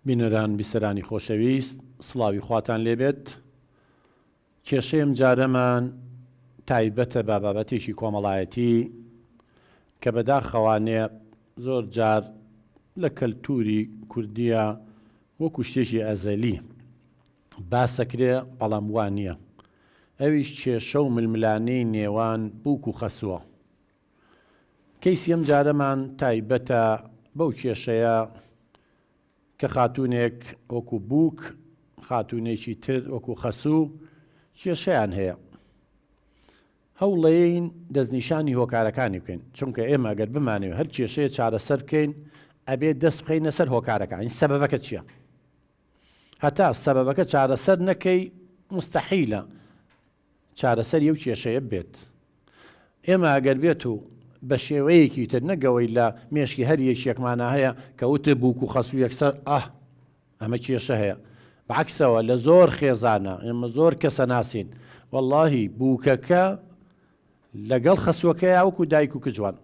بینەران بیسەرانی خۆشەویست، سڵاوی خواتان لێبێت. کێشەیەم جارەمان تایبەتە بە بابەتێکی کۆمەڵایەتی کە بەداخەوانێ زۆر جار لە کەلتوری کوردیە وەکو شتێکی ئەزەلی باسەکرێ، بەڵام وان نییە. ئەویش کێشە و ململانەی نێوان بووک و خەسووە. کەیسی ئەم جارەمان تایبەتە بەو کێشەیە کە خاتوونێک وەکو بووک، خاتوونێکی تر وەکو خەسوو کێشەیان هەیە. هەوڵەیەین دەستنیشانی هۆکارەکانی بکەین، چونکە ئێمە ئەگەر بمانەوێت هەر کێشەیە چارەسەر بکەین ئەبێ دەست بخەینە سەر هۆکارەکان. این سەبەبەکە چییە؟ هەتا سەبەبەکە چارەسەر نەکەی مستەحیلە چارەسەر یەو کێشەیە بێت. ئێمە ئەگەر بێت و بە شێوەیەکی تر نەگەوەی لە مێشکی هەر یەکێکمانە هەیە کە وتە بووک و خەسوو یەکسەر ئەمە کێشە هەیە. بەعەکسەوە لە زۆر خێزانە ئێمە زۆر کەسە ناسین وەڵڵاهی بووکەکە لەگەڵ خەسووەکەیە وەکو دایک و کچوان.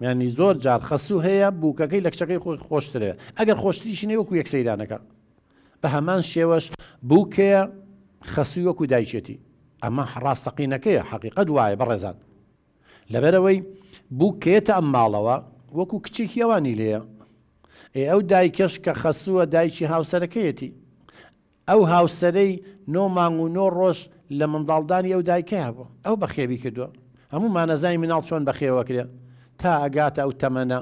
یعنی زۆر جار خەسوو هەیە بووکەکەی لە کچەکەی خۆی خۆشترەیە، ئەگەر خۆشتریشی نەیە وەکو یەکسەیرانەکە. بە هەمان شێوەش بووکەیە خەسووی وەکو دایکێتی. ئەمە ڕاستەقینەکەیە، حەقیقەت وایە بەڕێزان. لەبەرەوەی بووکێتە ئەم ماڵەوە وەکو کچێکی ئەوانی لێیە. ئەو دایکەش کە خەسووە دایکی هاوسەرەکەیەتی. ئەو هاوسەرەی 9 مانگ و 9 ڕۆژ لە منداڵدانی ئەو دایکەیە بوو. ئەو بەخێوی کردووە. هەموو مانەزای مناڵ چۆن بەخێوە کرێ تا ئەگاتە ئەو تەمەنە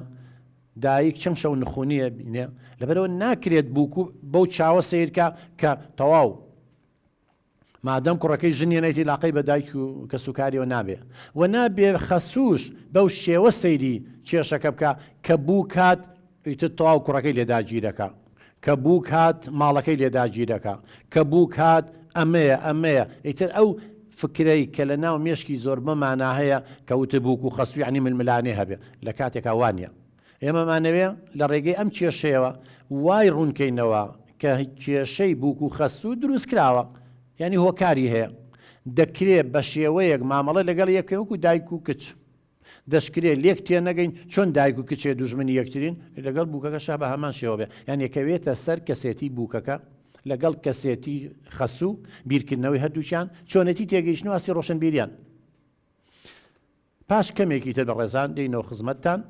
دایک چەند شەو نخونیە بینێ. لەبەرەوە ناکرێت بووک و بەو چاوە سیرکە کە تەواو مادەم کوڕەکەی ژنیە نەیتی لاقەی بە دایک و کەسوکاریەوە نابێ و نابێ خەسووش بەو شێوە سەیری کێشەکە بکە کە بووک هات ئیتر تەواو کوڕەکەی لێداگیرەکە، کە بووک هات ماڵەکەی لێداگیرەکە، کە بووک هات ئەمەیە ئیتر ئەو فکرەی کە لە ناو مێشکی زۆر بەمانە هەیە کەوتە بووک و خەسوو یعنی ململانێ هەبێ لە کاتێکا وانە. ئێمەمانەوێ لە ڕێگەی ئەم کێشەیەوە وای ڕوونکەینەوە کە کێشەی بووک و خەسوو دروست کراوە، یعنی هۆکاری هەیە. دەکرێت بە شێوەیەک مامەڵە لەگەڵ یەکێ وەکو دایک و کچ. دەشکرێت لێک تێ نەگەین چۆن دایک و کچێ دوژمنی یەکترین لەگەڵ بووکەکەشا بە هەمان شێوە بێ. یعنی یەکەوێتە سەر کەسێتی بووکەکە لەگەڵ کەسێتی خەسوو بیرکردنەوەی هەردووچیان چۆنەتی تێگەیشتن و ئاسی ڕۆشنبیریان. پاش کەمێکی تر بەڕێزان دێینەوە خزمەتتان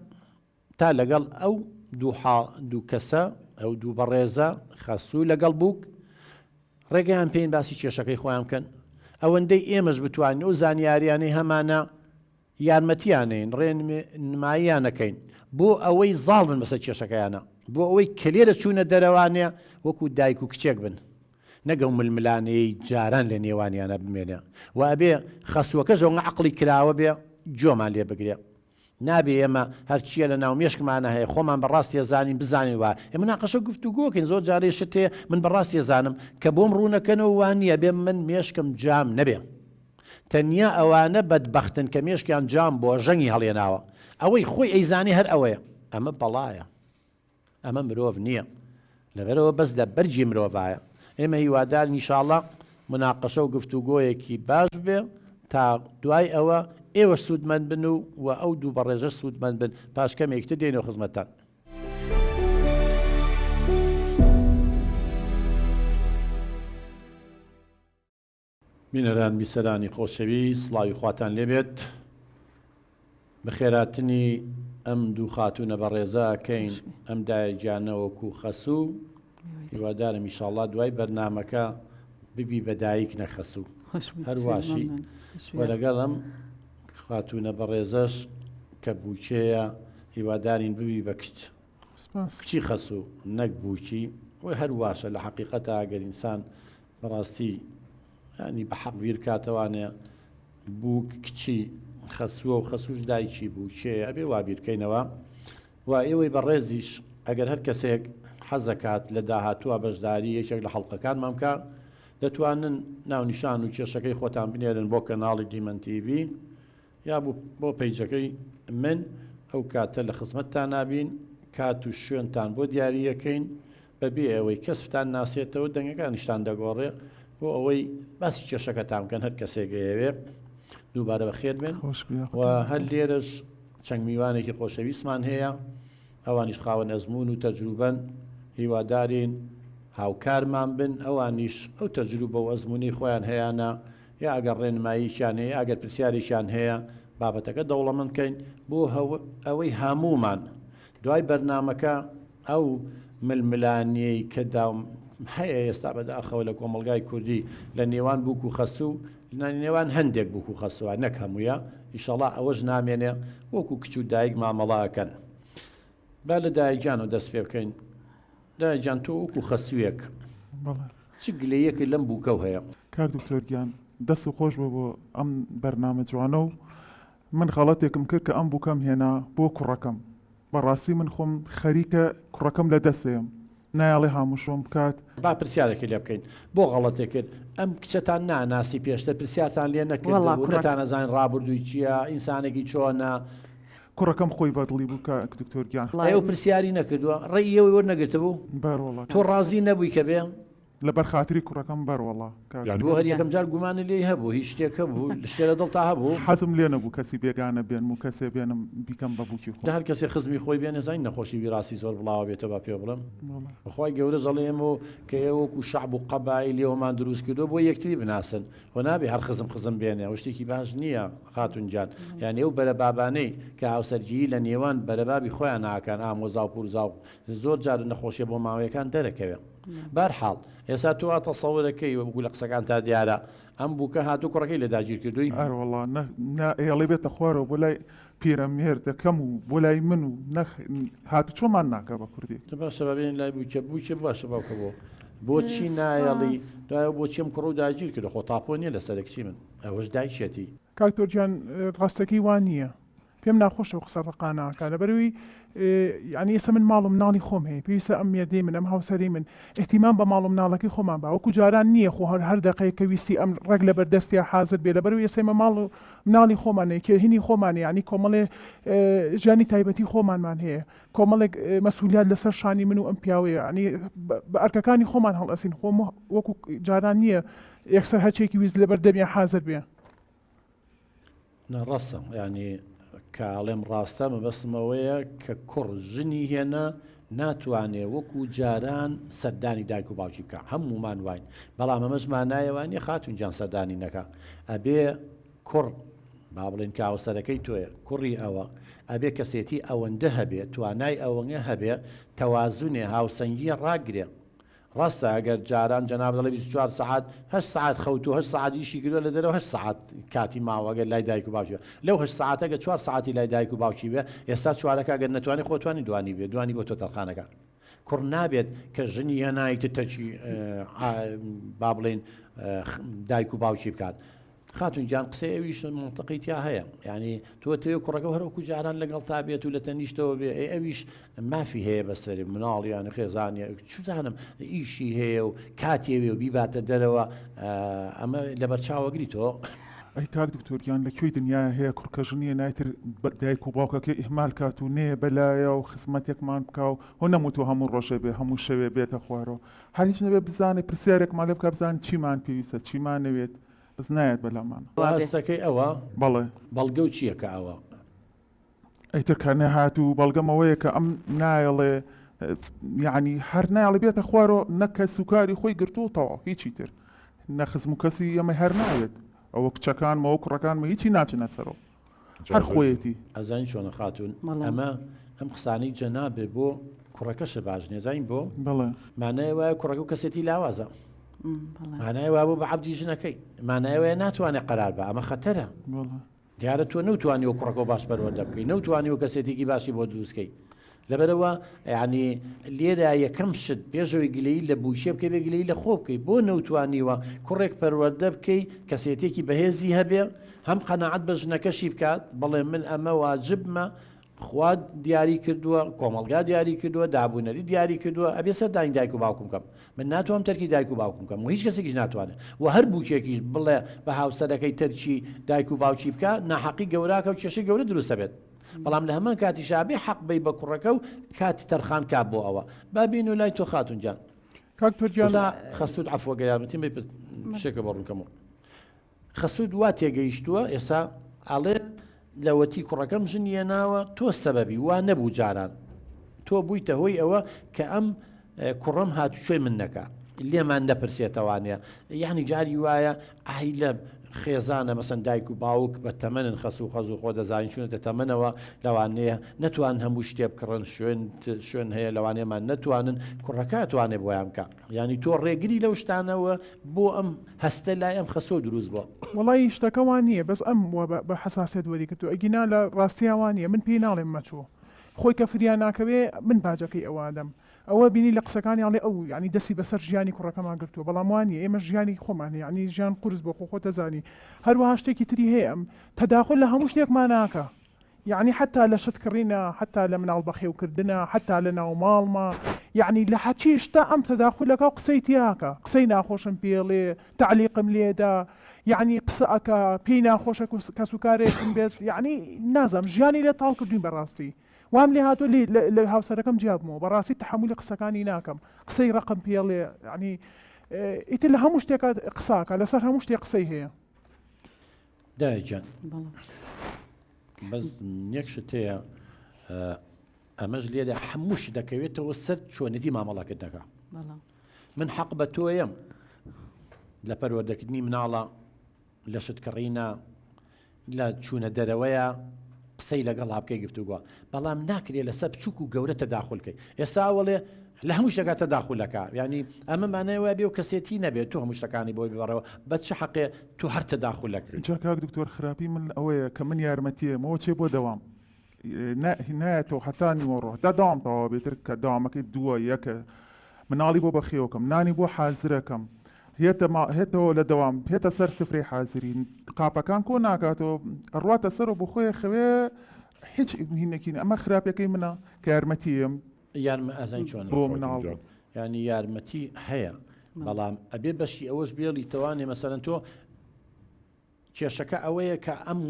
تا لەگەڵ ئەو دوو کەسە ئەو دوو بەڕێزە خەسوو لەگەڵ بووک ڕێگەیان پێین باسی کێشەکەی خۆیان بکەن. ئەوەندەی ئێمەش بتوانین و زانیاریانەی هەمانە یارمەتیانین ڕێنماییانەکەین بۆ ئەوەی زاڵ بن بەسەر کێشەکەیانە، بۆ ئەوەی کلێرە چوونە دەرەوانێ وەکو دایک و کچێک بن، نەگەڵ ململانەی جاران لە نێوانیانە بمێنێ و ئەبێ خەسووەکەش ئەوە عەقڵی کراوە بێ جۆمان لێ بگرێ. نابێ ئێمە هەرچیە لە ناو مێشکمانە هەیە خۆمان بەڕاستی ئەزانین بزانین وە ئێمە ناقەشە گفتوگۆکەین. زۆر جارێ شتێ من بەڕاستی ئەزانم کە بۆم ڕوونەکەنەوە وانە بێ من مێشکم جام نەبێ. تەنیا ئەوانە بەدبەختن کە مێشکیان جام بۆ ژەنگی هەڵێناوە، ئەوەی خۆی ئەیزانی هەر ئەوەیە. ئەمە بەڵایە، ئەمە مرۆڤ نییە. لەبەرەوە بەس لە بەرجی مرۆڤایە. ئێمە هیوادار ئینشاءڵڵا مناقەشە و گفتوگۆیەکی باش بێ تا دوای ئەوە ئێوە سوودمەند بن و ئەو دوو بەڕێژە سوودمەند بن. پاش کەمێکتر دێنەوە خزمەتتان. بینەران بیسەرانی خۆشەوی، سڵاوی خواتان لێبێت. بە خێراتنی ئەم دوو خاتوونە بەڕێزەکەین ئەم دایکیانەوەکو خەسوو. هیوادارم ئینشاءڵڵا دوای بەرنامەکە ببی بە دایک نەخەسوو هەرواشی وەرەگەڵ ئەم خاتوونە بەڕێزەش کە بووکەیە هیوادارین ببی بە کچی خەسوو نەک بووکی وی هەرواشە. لە حەقیقەتە ئەگەر ئینسان بەڕاستی ینی بە حەق بیر کاتەوانێ بووک کچی خەسووە و خەسووش دایکی بووکەیە ئەبێ وا بیرکەینەوە. و ئێوەی بەڕێزیش ئەگەر هەر کەسێک حەزەکات لە داهاتووە بەشداری یەکێک لە حەڵقەکانمان بکە دەتوانن ناونیشان و کێشەکەی خۆتان بنێرن بۆ کەناڵی دیمەن تیڤ یا بۆ پیجەکەی من. ئەو کاتە لە خزمەتتان نابین، کات و شوێنتان بۆ دیاریەکەین بەبێ ئەوەی کەسفتان ناسێتەوە دەنگەکانیشتان دەگۆڕێ بۆ ئەوەی باسی کێشەکەتان بکەن هەر کەسێک ئەوێ. دووبارە بەخێر بێن و هەر لێرەش چەند میوانێکی خۆشەویستمان هەیە، ئەوانیش خاوەن ئەزمون و تەجروبەن هیوادارین هاوکارمان بن ئەوانیش ئەو تەجروبە و ئەزمموی خۆیان هەیەە یا ئەگەر ڕێنماییشان هەیە ئەگەر پرسیاریشان هەیە بابەتەکە دەوڵەمەندکەین بۆ ئەوەی هەمومان دوای بەرنمەکە ئەو ململانیەی کەدا هەیە ئێستا بەداخەوە لە کۆمەلگای کوردی لە نێوان بووک و خەسوو نێوان هەندێک بووک و خەسووە نەک هەموویە ئیشەڵا ئەوەش نامێنێ وەکو کچ و دایک مامەڵاکەن با لە دایکجان و دەست پێ بکەین دایکجان تۆ وەکو خەسوویەک چ گلەیەکی لەم بووکە هەیە کاک دکتۆرگیان دەست و خۆش بۆ ئەم بەرنامە جوانە و من خەڵەتێکم کرد کە ئەم بووکەم هێنا بۆ کوڕەکەم بەڕاستی من خۆم خەریکە کوڕەکەم لە دەستێم نایڵێ هاموشۆم بکات با پرسیارێکی لێ بکەین بۆ غەڵەتێک کرد ئەم کچەتان ناناسی پێشتر پرسیارتان لێ نەکرد نەتانەزانین ڕابردووی چییە ئینسانێکی چۆنە کوڕەکەم خۆی بەدڵی بوو کە دکتۆرگیان ئەو پرسیاری نەکردووە ڕێیەوەی وەرنەگرتە بوو بەرۆڵە تۆ ڕازی نەبووی کە بێ لەبەر خاتری کوڕەکەم بەرۆڵە بۆ هەر یەکەم جار گومانی لێ هەبوو هیچ شتێک هەبوو شتێرە دڵتا هەبوو حەزم لێ نەبوو کەسی بێگانە بێن و کەسێ بێنم بیکەم بە بووکی خۆ هەر کەسێ خزمی خۆی بێنێ زین نەخۆشی ویراسی زۆر بڵاوە بێتە با پێ بڵم بەخوای گەورە زەڵێم و کە ئێوەکو شعب و قەبای لێوەمان دروست کردو بۆ یەکتری بناسن هۆ نابێ هەر خزم بێنێ ئەو شتێکی باش نییە خاتونجان یعنی ئەو بەرە بابانەی کە هاوسەرگیری لە نێوان بەرەبابی خۆیان ناکەن ئامۆزا و پورزا و زۆر جار نەخۆشیە بۆ ماوەیەکان دەرەکەوێت بەرحاڵ ئێستا تو تەسەوورەکەی وەکو لە قسەکان تا دیارە ئەم بووکە هاتوو کوڕەکەی لە داگیر کردووی ئەوەڵا ئێڵێ بێتە خوارەوە بۆ لای پیرەمێر دەکەم و بۆ لای من و هاتو چۆمان ناکە بە کوردی باشە بەبێن لای بووکە باشە باوکە بۆ بۆچی نایەڵی دوایە بۆچیم کوڕ و داگیر کردو خۆ تاپۆ نیە لە سەرەکچی من ئەوەش دایکێتی کاکتۆرجیان ڕاستەکەی وان نییە پێم ناخۆشە و قسە ڕقاناکە لەبەروی یعنی ئێستا من ماڵم ناڵی خۆم هەیە پێویستە ئەم مێردەی من ئەم هاوسەری من احتیمام بە ماڵم ناڵەکەی خۆمان با وەکو جاران نییە خۆ هەر دقەیەکە ویستی ئەم ڕێک لە بەردەستی حازر بێ لەبەروی ئێستامە ماڵ و مناڵی خۆمانەیە کە هینی خۆمانە ینی کۆمەڵێ ژانی تایبەتی خۆمانمان هەیە کۆمەڵێک مەسئولیت لەسەر شانی من و ئەم پیاوەیە ینی بە ئەرکەکانی خۆمان هەڵئەسین خۆم وەکو جاران نییە یەکسەر هەرچێکی ویست لەبەر دەبێ حازر بێ ڕاستە ینی کاڵێم ڕاستە مەبەستمەوەیە کە کوڕ ژنی هێنا ناتوانێ وەکو جاران سەردانی دایک و باوکی بکە هەمومان واین بەڵام ئەمەش مانایەوانی خاتونجان سەردانی نەکە ئەبێ کوڕ با بڵێن کە هاوسەرەکەی تۆیە کوڕی ئەوە ئەبێ کەسێتی ئەوەندە هەبێ توانای ئەوەنە هەبێ تەوازونێ هاوسەنگیە ڕاگرێ ڕاستە ئەگەر جاران جەناب دەڵێ 24 ساعت 8 ساعت خەوت و 8 ساعت ئیشی کردووە لە دەرەوە 8 ساعت کاتی ماوەگەر لای دایک و باوکی لەو 8 ساعتەکە 4 ساعتی لای دایک و باوکی بێ ئێستا چوارەکە ئەگەر نەتوانێت خۆتوانی دوانی بێ دوانی بۆ تۆ تەرخانەکە کوڕ نابێت کە ژنی هێنایتە تەچی با بڵێن دایک و باوکی بکات خاتونجان قسە ئەویش منتەقی تیا هەیە یعنی تۆ تێ کوڕەکە هەرۆکو جاران لەگەڵ تا بێت و لە تەنیشتەوە بێ ئەویش مافی هەیە بەسەری مناڵیان خێزانە چزانم ئیشی هەیە و کاتێوێ و بیباتە دەرەوە ئەمە لە بەرچاوەگری تۆ ئەی کاک دکتۆرگیان لەکوێی دنیا هەیە کوڕکەژنیە نایتر دایک و باوکەکە ئیهمال کات و نێ بەلایە و خزمەتێکمان بکە و هۆ نەموتوە هەموو ڕۆژێ بێ هەموو شەوێ بێتە خوارەوە هەریچ نەبێ بزانێ پرسیارێکمان لێ بکە بزان چیمان پێویستە چیمان نەوێت بس نایەت بەلامان ڕاستەکەی ئەوە بەڵێ بەڵگە و چییەکە ئەوە ئەیتر کە نەهات و بەڵگەمەوەیە کە ئەم نایڵێ یعنی هەر نایڵێ بێتە خوارەوە نەکە سوکاری خۆی گرتووتەوە هیچی تر نەخزم و کەسی ئەمە هەر ناوێت ئەوە کچەکانمەوە کوڕەکانمە هیچی ناچنە سەرەوە هەر خۆیەتی ئەزانین چۆنە خاتون ئەمە ئەم قسانەی جەنابێ بۆ کوڕەکەشە باش نێزانین بۆ بەڵێ مانایە وایە کوڕەکە و کەسێتی لاوازە مانای وابوو بە عەبدی ژنەکەی مانایەوەیە ناتوانێت قەرار بە ئەمە خەتەرە دیارە تۆ نەوتوانی و کوڕەکە باش پەروەردە بکەی نەوتوانی و کەسێتێکی باشی بۆ دروستکەی لەبەرەوە یعنی لێرە یەکەم شت پێشەوەی گلەیی لە بووشێ بکەی بێ گلەیی لە خۆ بکەی بۆ نەوتوانیوە کوڕێک پەروەردە بکەی کەسێتێکی بەهێزی هەبێ هەم قەنەعەت بە ژنەکەشی بکات بڵێ من ئەمە واجبمە خوا دیاری کردووە کۆمەڵگا دیاری کردووە دابوونەری دیاری کردووە ئەبێ سەردانی دایک و باوکم بکەم من ناتوانم تەرکی دایک و باوکم بکەم و هیچ کەسێکیش ناتوانێت و هەر بووکێکیش بڵێ بە هاوسەرەکەی تەرکی دایک و باوکی بکە ناحەقی گەوراکە و کێشەی گەورە دروستە بێت بەڵام لە هەمان کاتی شابێ حەق بی بە کوڕەکە و کاتی تەرخان کات بۆ ئەوە بابین و لای تۆ خاتونجان خەسوود عەفوە گەیارمەتیم بێ شتێکە بەڕوونکەمەوە خەسوود وا تێگەیشتووە ئێستا ئەڵێ لەوەتی کوڕەکەم ژنیە ناوە تۆ سەبەبی وا نەبوو جاران تۆ بوویتە هۆی ئەوە کە ئەم کوڕم هاتوچۆی من نەکە لێمان نەپرسێتەوانەیە یعنی جاری وایە ئای لە خێزانە مەسەن دایک و باوک بە تەمەنن خەس و خۆ دەزانین چونەتە تەمەنەوە لەوانەیە نەتوان هەموو شتێ بکڕن شوێن هەیە لەوانەیەمان نەتوانن کوڕەکە توانێ بۆیان بکە ینی تۆ ڕێگری لەو شتانەوە بۆ ئەم هەستە لای ئەم خەسۆ دروست بووە وڵی شتەکەوان نییە بەس ئەم بە حساسێت وەریکردو ئەگینا لە ڕاستیاوان نیە من پێی ناڵێم مەچوو خۆی کە فریان ناکەوێ من باجەکەی ئەوادەم ئەوە بینی لە قسەکانی ئاڵێ ئەو ینی دەستی بەسەر ژیانی کوڕەکەمان گرتووە بەڵام وانە ئێمە ژیانی خۆمان ینی ژیان قورس بۆ خۆ دەزانی هەروەها شتێکی تری هەیە ئەم تەداخل لە هەموو شتێکمان ناکە یعنی حتا لە شتکڕینە حتا لە مناڵ بەخێوکردنە حتا لە ناو ماڵما یعنی لە حەچی شتا ئەم تەداخلەکە قسەی تیاکە قسەی ناخۆشم پێڵێ تعلیقم لێدا یعنی قسە ئەکە پێی ناخۆشە کەسوکارێکم بێت یعنی نازم ژیانی لێ تاڵ کردوین بەڕاستی وام لێ هاتۆ لە هاوسەرەکەم جیابمەوە بەڕاستی تحملی قسەکانی ناکەم قسەی ڕقم پێڵێ ینی ئیتر لە هەموو شتێکە قساکە لەسەر هەموو شتێک قسەی هەیە دایجان بەس یەکشت هەیە ئەمەش لێدا هەمووش دەکەوێتەوە سەر چۆنێتی مامەڵاکردنەکە من حەق بە تۆیم لە پەروەردەکردنی مناڵە لە شتکڕینە لە چوونە دەرەوەیە قسەی لەگەڵ هاابکەی گفتوگووە بەڵام ناکرێت لەسەر بچووک و گەورە تەداخلکەی ئێستا وڵێ لە هەموو شتێکە تەداخلەکە ینی ئەمە مانەوە بێ و کەسێتی نەبێت تو هەموو شتەکانی بۆی ببڕەوە بە چه حەقێ تو هەر تەداخلەکە جاکاک دکتۆر خراپی من ئەوەیە کە من یارمەتیەمەوە چێ بۆ دەوام نایەتەوە هەتانی وەڕۆ دەداوامتەوە بێتر کە داوامەکەی دووە یەکە مناڵی بۆ بەخێوکەم نانی بۆ حازرەکەم هێتەوە لە دەوام هێتە سەر سفری حازرین قاپەکان کۆ ناکاتەوە ڕاتە سەر و بخۆی خەوێ هیچ هینەکین ئەمە خراپەکەی منە کە یارمەتیم یارمە ئەزان چۆن بۆ مناڵ ینی یارمەتی هەیە بەڵام ئەبێ بەشی ئەوەش بێڵی تەوانێ مەسەرەن تۆ کێشەکە ئەوەیە کە ئەم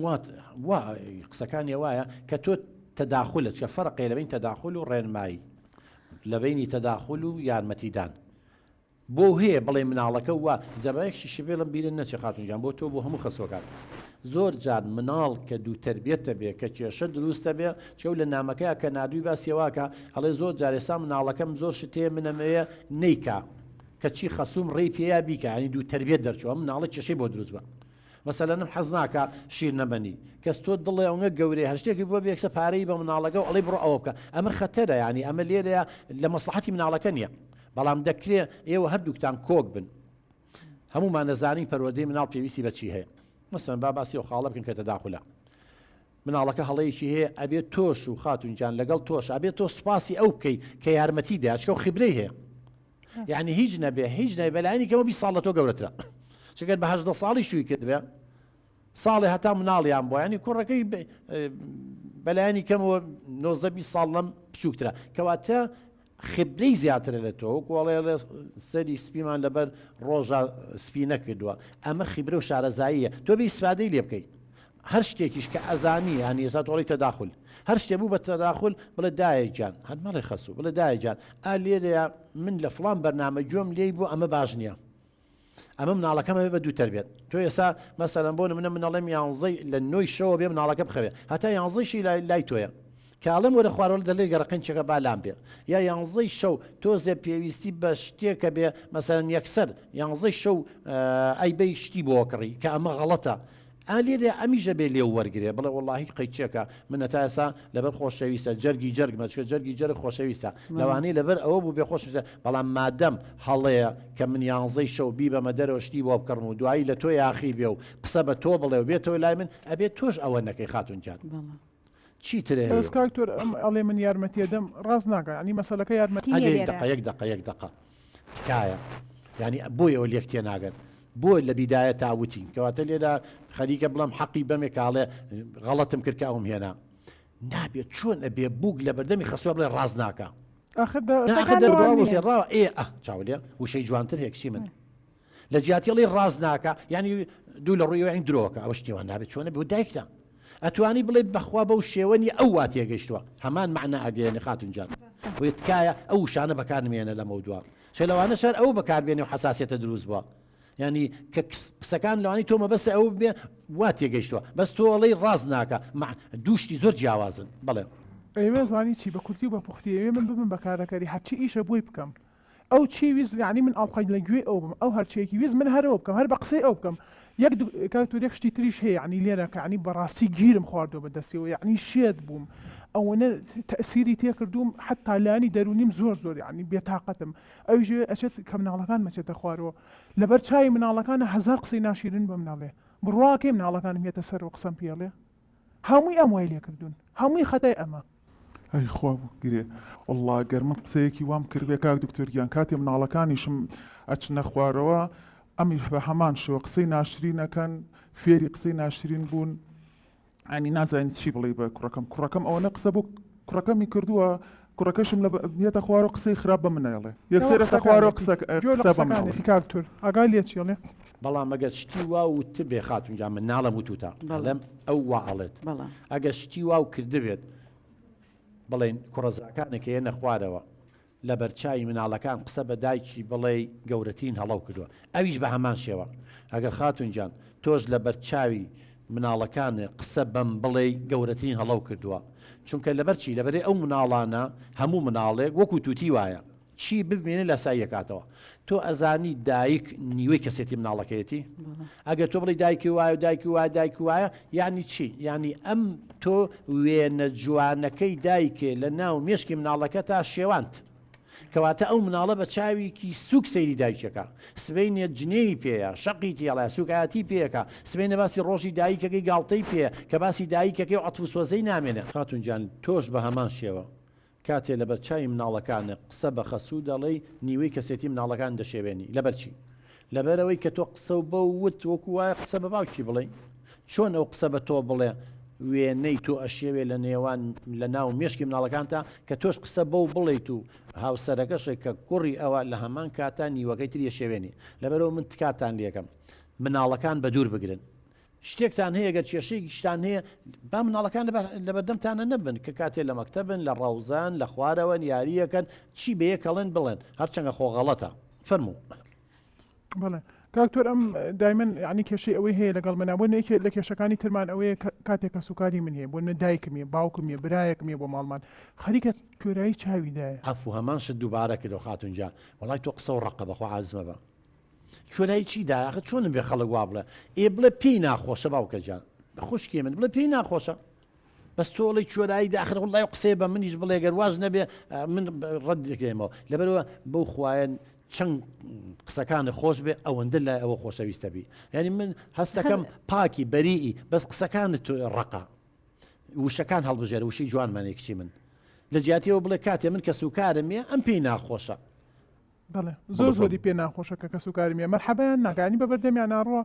قسەکانی وایە کە تۆ تەداخلت کە فەرقێ لەبین تەداخل و ڕێنمایی لەبینی تەداخل و یارمەتیدان بۆ هەیە بڵێ مناڵەکە وە دەبایەکشی شبێڵم بیرن نەچێ خاتونجان بۆ تۆ بۆ هەموو خەسوەکان زۆر جار مناڵ کە دوو تربیەتە بێ کە کێشە دروستە بێ چێو لە نامەکەیە کە نردووی باسیێواکە هەڵێ زۆر جارێسا مناڵەکەم زۆر شتێ منەمەیە نیکە کە چی خەسووم ڕێی پێیا بیکە ینی دوو تربیەت دەرچووە مناڵە کێشەی بۆ دروست بە مەسەلەنم حەز ناکە شیر نەبەنی کەس تۆ دڵێ ئەوە گەورەی هەر شتێکی بۆ بێکسە پارەی بە مناڵەکە و ئەڵێ بڕۆ ئەوە بکە ئەمە خەتەرە ینی ئەمە لێرەیە لە مەسلحەتی مناڵەکە نییە بەڵام دەکرێت ئێوە هەردووکتان کۆک بن هەمومان نەزانین پەروەردەی مناڵ پێویستی بەچی هەیە مەسەن باسی و خاڵە بکەن کە تەداخلە مناڵەکە هەڵەیەکی هەیە ئەبێت تۆش و خاتونجان لەگەڵ تۆش ئەبێت تۆ سوپاسی ئەو بکەی کە یارمەتی دێ چکە و خبرەی هەیە یعنی هیچ نەبێ هیچ نەبێ بەلایانی کەمە 20 ساڵ لە تۆ گەورەترە چگەر بە 18 ساڵی شووی کرد بێ ساڵی هەتا مناڵیان بۆ ینی کوڕەکەی بەلایانی کەمەوە 19 ساڵ لەم بچووکترە کەواتە خبرەی زیاترە لە تۆ کۆڵێ لە سەری سپیمان لەبەر ڕۆژە سپی نەکردووە ئەمە خبرە و شارەزاییە تۆ بێ ئیسفادەی لێ بکەیت هەر شتێکیش کە ئەزانی ینی ئێستا تۆڵی تەداخل هەر شتێ بوو بە تەداخل بڵێ دایەکجان هەر مەڵی خەسوو بڵێ دایەکجان لێرەیە من لە فڵان بەرنامە گوێم لێی بوو ئەمە باش نییە ئەمە مناڵەکەمە بە دوو تربێت تۆ ئێستا مەسەلەن بۆ منە منەڵێم یانزەی لە نۆی شەوە بێ مناڵەکە بخەوێ هەتا یانزەیشی لای تۆیە کاڵم وەرە خوارەوە دەڵێ گەڕقنچەکە بالام بێ یا یانزەی شەو تۆزێ پێویستی بە شتێکە بێ مەسەرەن یەکسەر یانزەی شەو ئەیبەی شتی بۆ کڕی کە ئەمە غەڵەتە لێرێ ئەمیژە بێ لێو وەرگێ بڵێ وڵی قەیچێکە منە تا ئێستا لەبەر خۆشەویستە جەرگی جەرگمە چکە جەرگی جەرگ خۆشەویستە لەوانەیە لەبەر ئەوە بوو بێ خۆشویستە بەڵام مادەم هەڵەیە کە من یانزەی شەو بی بەمە دەرەوە شتی بۆ بکڕن و دوایی لە تۆ یاخی بێ و قسە بە تۆ بڵێ و بێتەوە لای من ئەبێت تۆش ئەوە نەکەی خاتونجان چیترێ کاکتۆر ئەڵێ من یارمەتیە دەم ڕاست ناکە ینی مەسەلەکە یارمەتی یەک دقە تکایە ینی بۆی ئەوە لێک تێ ناگەن بۆ لە بیدایە تاوتین کەواتە لێرە خەریکە بڵم حەقی بەمێ کاڵێ غەڵەتم کرد کە ئەوم هێنا نابێت چۆن ئەبێ بووک لە بەردەمی خەسووە بڵێ ڕاست ناکە ڕاوە چاولێ وشەی جوانتر هێکشی من لە جیاتیڵی ڕاست ناکە ینی دوو لە ڕووی ئەین درۆکە ئەوە شتیوان نابێت چۆنە بۆ دایکدا ئەتوانی بڵێ بەخوا بەو شێوەنی ئەو وا تێگەیشتووە هەمان معنە ئەگەێنێ خاتونجان بۆیە تکایە ئەو شانە بەکارمێنە لە مەودووە شەلەوانە شەر ئەو بەکاربێنێ و حساسیەتە دروست بووە ینی کە قسەکان لەوانی تۆمە بەسە ئەو بێ وا تێگەیشتووە بەس تۆڵی ڕاست ناکە دووشتی زۆر جیاوازن بڵێ ئێوە زانی چی بە کورتی و بە پوختی ئێوێ من ببم بەکارەکەری هەرچی ئیشە بۆی بکەم ئەو چی ویست یعنی من ئاڵقای لە گوێ ئەو بم ئەو هەرچێکی ویست من هەرەوە بکەم هەر بە قسەی ئەو بکەم یەک کاکتۆر شتی تریش هەیە یعنی لێرە کە ینی بەڕاستی گیرم خواردەوە بەدەستیەوە یعنی شێت بووم ئەوەنە تەسیری تێکردوم حتا لانی دەرونیم زۆر یعنی بێتاقەتم ئەویش ئەچێت کە مناڵەکان مەچێتە خوارەوە لەبەر چای مناڵەکانە هەزار قسەی ناشیرن بە مناڵێ بڕواکەی مناڵەکانم هێتە سەر و قسەم پێڵێ هەمووی ئەم وای لێکردوون هەمووی خەتای ئەمە ئەی خوا بگرێ والله گەر من قسەیەکی وام کردێ کاک دکتۆریان کاتێ مناڵەکانیشم ئەچنە خوارەوە ئەمی بە هەمان شەوە قسەی ناشرینەکەن فێری قسەی ناشرین بوون ئەنی نازانین چی بڵێ بە کوڕەکەم ئەوەنە قسە بوو کوڕەکەمی کردووە کوڕەکەشم لە بێتە خوارە قسەی خراپ بە منەڵێ یەکسێرەتە خوارە قسە بە منەڵێ کاکتۆر ئاگای لێ چیڵێ بەڵام ئەگەر شتی وا و تبێ خاتونجا من ناڵم وتوتە لەم ئەو واڵێت ئەگەر شتی وا و کردبێت بڵێن کوڕەزاکانێک هێنە خوارەوە لە بەرچای مناڵەکان قسە بە دایکی بڵێ گەورەترین هەڵەو کردووە ئەویش بە هەمان شێوە ئەگەر خاتونجان تۆش لە بەرچاوی مناڵەکانە قسە بەم بڵێ گەورەترین هەڵەو کردووە چونکە لەبەرچی لەبەرێ ئەو مناڵانە هەموو مناڵێک وەکو تووتی وایە چی ببینێ لە سایەکاتەوە تۆ ئەزانی دایک نیوەی کەسێتی مناڵەکەیەتی ئەگەر تۆ بڵی دایکی وایە دایکی وایە یعنی چی یعنی ئەم تۆ وێنە جوانەکەی دایکێ لە ناو مێشکی مناڵەکە تا شێوانت کەواتە ئەو مناڵە بە چاویکی سوک سەیری دایکەکە سبەینێ جنێی پێەیە شەقی تێڵە سوکایەتی پێەکە سبەینە باسی ڕۆژی دایکەکەی گاڵتەی پێ کە باسی دایکەکەی و عەتف و سۆزەی نامێنێت خاتونجان تۆش بە هەمان شێوە کاتێ لە بەرچای مناڵەکانە قسە بە خەسوو دەڵێ نیوەی کەسێتی مناڵەکان دەشێوێنی لەبەرچی لەبەرەوەی کە تۆ قسە و بە وت وەکو وایە قسە بە باوکی بڵێ چۆن ئەو قسە بە تۆ بڵێ وێنەی تۆ ئەشێوێ لە نێوان لە ناو مێشکی مناڵەکانتە کە تۆش قسە بەو بڵێیت و هاوسەرەکەشێک کە کوڕی ئەوە لە هەمان کاتان نیوەکەی تریە شێوێنی لەبەرەوە من تکاتان لێکم مناڵەکان بە دوور بگرن شتێکتان هەیە گەر کێشەیەکی شتان هەیە با مناڵەکان لە بەردەمتانە نەبن کە کاتێ لە مەکتەبن لە ڕاوزان لە خوارەوە یاریەکەن چی بەیەکەڵێن بڵێن هەرچەنگە خۆغەڵەتە فەرموو بڵێ کاکتۆر ئەم دایمەن ینی کێشەی ئەوەی هەیە لەگەڵ منابوون لە کێشەکانی ترمان ئەوەیە کاتێکە سوکاری من هەیە بۆ نە دایکمیە باوکمیە برایەکمیە بۆ ماڵمان خەریکە کوێرایی چاویدایە ئەفو هەمان شت دووبارە کردەوە خاتونجا وڵای تۆ قسە و ڕقە بەخوا عازمە بە کوێرایی چیدا ئەخە چۆنم بێ خەڵک وا بڵێ ئێ بڵێ پێی ناخۆشە باوکە جان خوشکی من بڵێ پێی ناخۆشە بەس تۆڵی کوێرایی داخر وڵای قسەی بە منیش بڵێ گەر واز نەبێ من ڕەت دەکەمەوە لەبەرەوە بەو خوایەن چەند قسەکانە خۆش بێ ئەوەندە لای ئەوە خۆشەویستە بی یعنی من هەستەکەم پاکی بەریئی بەس قسەکانت ڕقا وشەکان هەڵبژێرە وشەی جوانمانێک کچی من لە جیاتیەوە بڵێ کاتێ من کە سوکارمە ئەم پێی ناخۆشە بەڵێ زۆری پێ ناخۆشەکە کە سوکارمیە مەرحەبەیان ناکانی بە بەردەمیان ناڕوە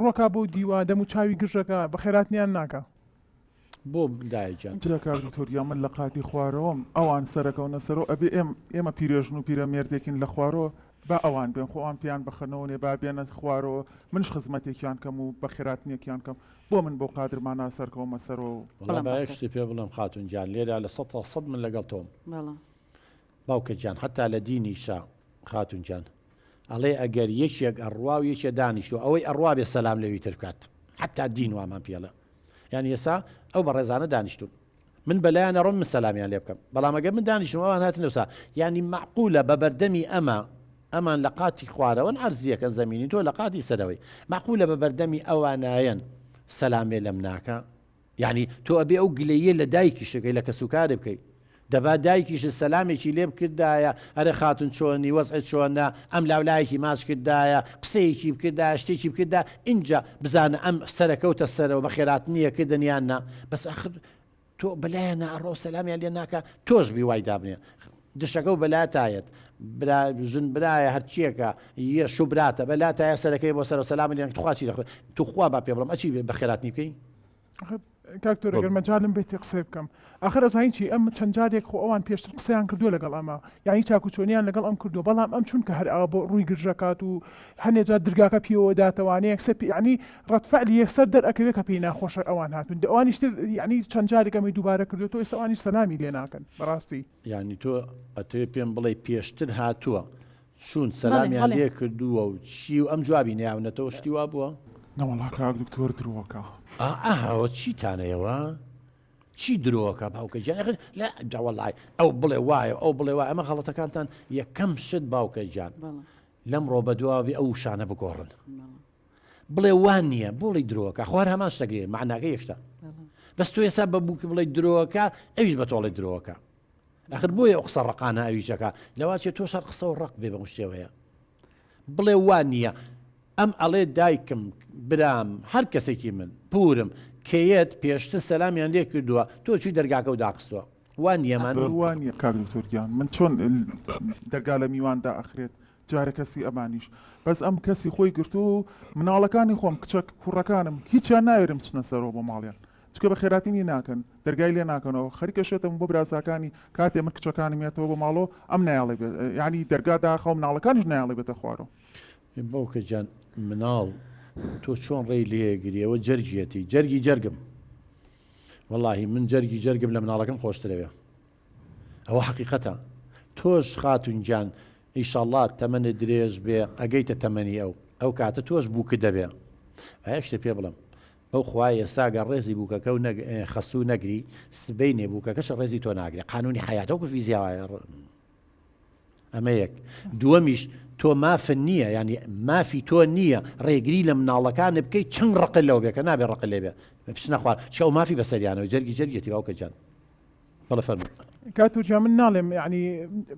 ڕۆکا بۆ دیوا دەم و چاوی گژەکە بە خێراتنیان ناکە بۆ دایجان جلەکار دکتۆریا من لە قاتی خوارەوەم ئەوان سەرەکەونە سەرۆ ئەبێ ئێمە پیرێژن و پیرەمێردێکین لە خوارەوە با ئەوان بێن خۆوان پیان بخەنەوەێ با بێنە خوارەوە منش خزمەتێکیان کەم و بە خێراتنیەکیان کەم بۆ من بۆ قادرمان ناسەرکەومە سەرەوە بەشتی پێ بڵم خاتونجان لێرا لە 100 من لەگەڵ تۆم باوکە جان حتا لە دینی شا خاتونجان ئەڵێ ئەگەر یەکێک ئەڕوا و یەکێ دانیشتو ئەوەی ئەڕوا بێ سەلام لەوی تر بکات حتا دین وامان پێڵە یعنی ئێسا ئەو بە ڕێزانە دانیشتون من بەلایەنە ڕۆم من سەلامیان لێ بکەم بەڵام ئەگەر من دانیشتم ئەوان هاتن لەوسا یعنی معقولە بە بەردەمی ئەمان لە قاتی خوارەوە عەرزیەکەن زەمینی تۆ لە قاتی سەرەوەی معقولە بە بەردەمی ئەوانایەن سەلامێ لەم ناکە یعنی تۆ ئەبێ ئەو گلەیە لە دایکی شەکەی لە کەسوکارێ بکەیت دەبا دایکیش سەلامێکی لێ بکردایە ئەرە خاتون چۆنی وەزعت چۆنە ئەم لاولایەکی ماچ کردایە قسەیەکی بکردا شتێکی بکردا اینجا بزانە ئەم سەرەکەوتە سەرەوە بە خێراتنیە کردنیاننا بەس ئەخر تۆ بەلایەنە ئەڕۆ سەلامیان لێ ناکە تۆش بیوای دابنێ دشەکە و بەلاتایەت ژن برایە هەرچیەکە یە شوبراتە بەلاتایە سەرەکەی بۆ سەر و سەلامی لێن تخواچی دەخوێت توخوا با پێ بڵم ئەچی بە خێراتنی بکەی کاکتۆر ئەگەر مەجالم بێتی قسە بکەم ئاخر ئەزانین چی ئەم چەند جارێک خۆ ئەوان پێشتر قسەیان کردووە لەگەڵ ئەمە یعنی چاکوچۆنیان لەگەڵ ئەم کردو بەڵام ئەم چونکە هەر ئەوە بۆ ڕووی گرژەکات و هەنێ جار درگاکە پیەوە داتەوانەیە کسە ینی ڕەتفعلی یەکسەر دەرئەکەوێت کە پێی ناخۆشە ئەوان هاتون ئەوانیشتر ینی چەند جارێک ئەمەی دووبارە کردو تۆ ئێستا ئەوانیش سەلامی لێ ناکەن بەڕاستی یعنی تۆ ئەتەوێ پێم بڵێ پێشتر هاتووە چون سەلامیان لێ کردووە و چی و ئەم جوابی نێونەتەوە شتی وا بووە نەوەڵا کاک دکتۆر درۆکە ئەوە چیتانەیەوە چی درۆکە باوکە گیان لا جاوەڵای ئەو بڵێ وایە ئەو بڵێ وایە ئەمە غەڵەتەکانتان یەکەم شت باوکە گیان لەم ڕۆ بەدواوی ئەو شانە بگۆڕن بڵێ وان نییە بۆڵی درۆکە خوار هەمان شتەگرێ معناگە یەکشتە بەس تۆ ێسا بە بووکە بڵێ درۆکە ئەویش بە تۆڵی درۆکە ئەخر بۆیە ئەو قسە ڕقانە ئەویشەکە لەواچێت تۆ شار قسە و ڕق بێ بە شتێوەیە بڵێ وان نییە ئەم ئەڵێ دایکم برام هەر کەسێکی من پورم کەیەت پێشتر سەلامیان لێ کردووە تۆ چی دەرگاکە و داخستووە وان نیەمان وانە کاک دکتۆرگیان من چۆن دەرگا لە میواندا ئەخرێت جارە کەسی ئەمانیش بەس ئەم کەسی خۆی گرتو و مناڵەکانی خۆم کچە کوڕەکانم هیچیان ناوێرم چنە سەرەوە بۆ ماڵیان چکە بە خێراتینی ناکەن دەرگای لێ ناکەنەوە خەریکەشێتم بۆ برازاکانی کاتێ من کچەکانم مێتەوە بۆ ماڵۆ ئەم نایڵێ یعنی دەرگادا خەڵ مناڵەکانیش نایڵێ بێتە خوارەوە باوکە جان مناڵ تۆ چۆن ڕێی لێگریەوە جەرگیەتی جەرگی جەرگم واللهی من جەرگی جەرگم لە مناڵەکەم خۆشترەوێ ئەوە حقیقەتە تۆش خاتونجان ئیشەڵڵا تەمەنە درێژ بێ ئەگەیتە تەمەنی ئەو کاتە تۆش بووکە دەبێ ئەیە شتە پێ بڵم ئەو خوایە ساگە ڕێزی بووکەکە و خەسوو نەگری سبەی نێبووکەکەش ڕێزی تۆ ناگرێت قانونی حیاتەوەکو فیزیاوایە ئەمە یەک دووەمیش تۆ مافن نییە ینی مافی تۆ نییە ڕێگری لە مناڵەکانە بکەیت چەند ڕقل لەو بێکە نابێ ڕقل لێ بێ پچ نەخوار چ ئەو مافی بەسەریانەوە جەرگی جەرگێتی باوکە جان بەڵە فەرموو کاتوجا من ناڵێم یعنی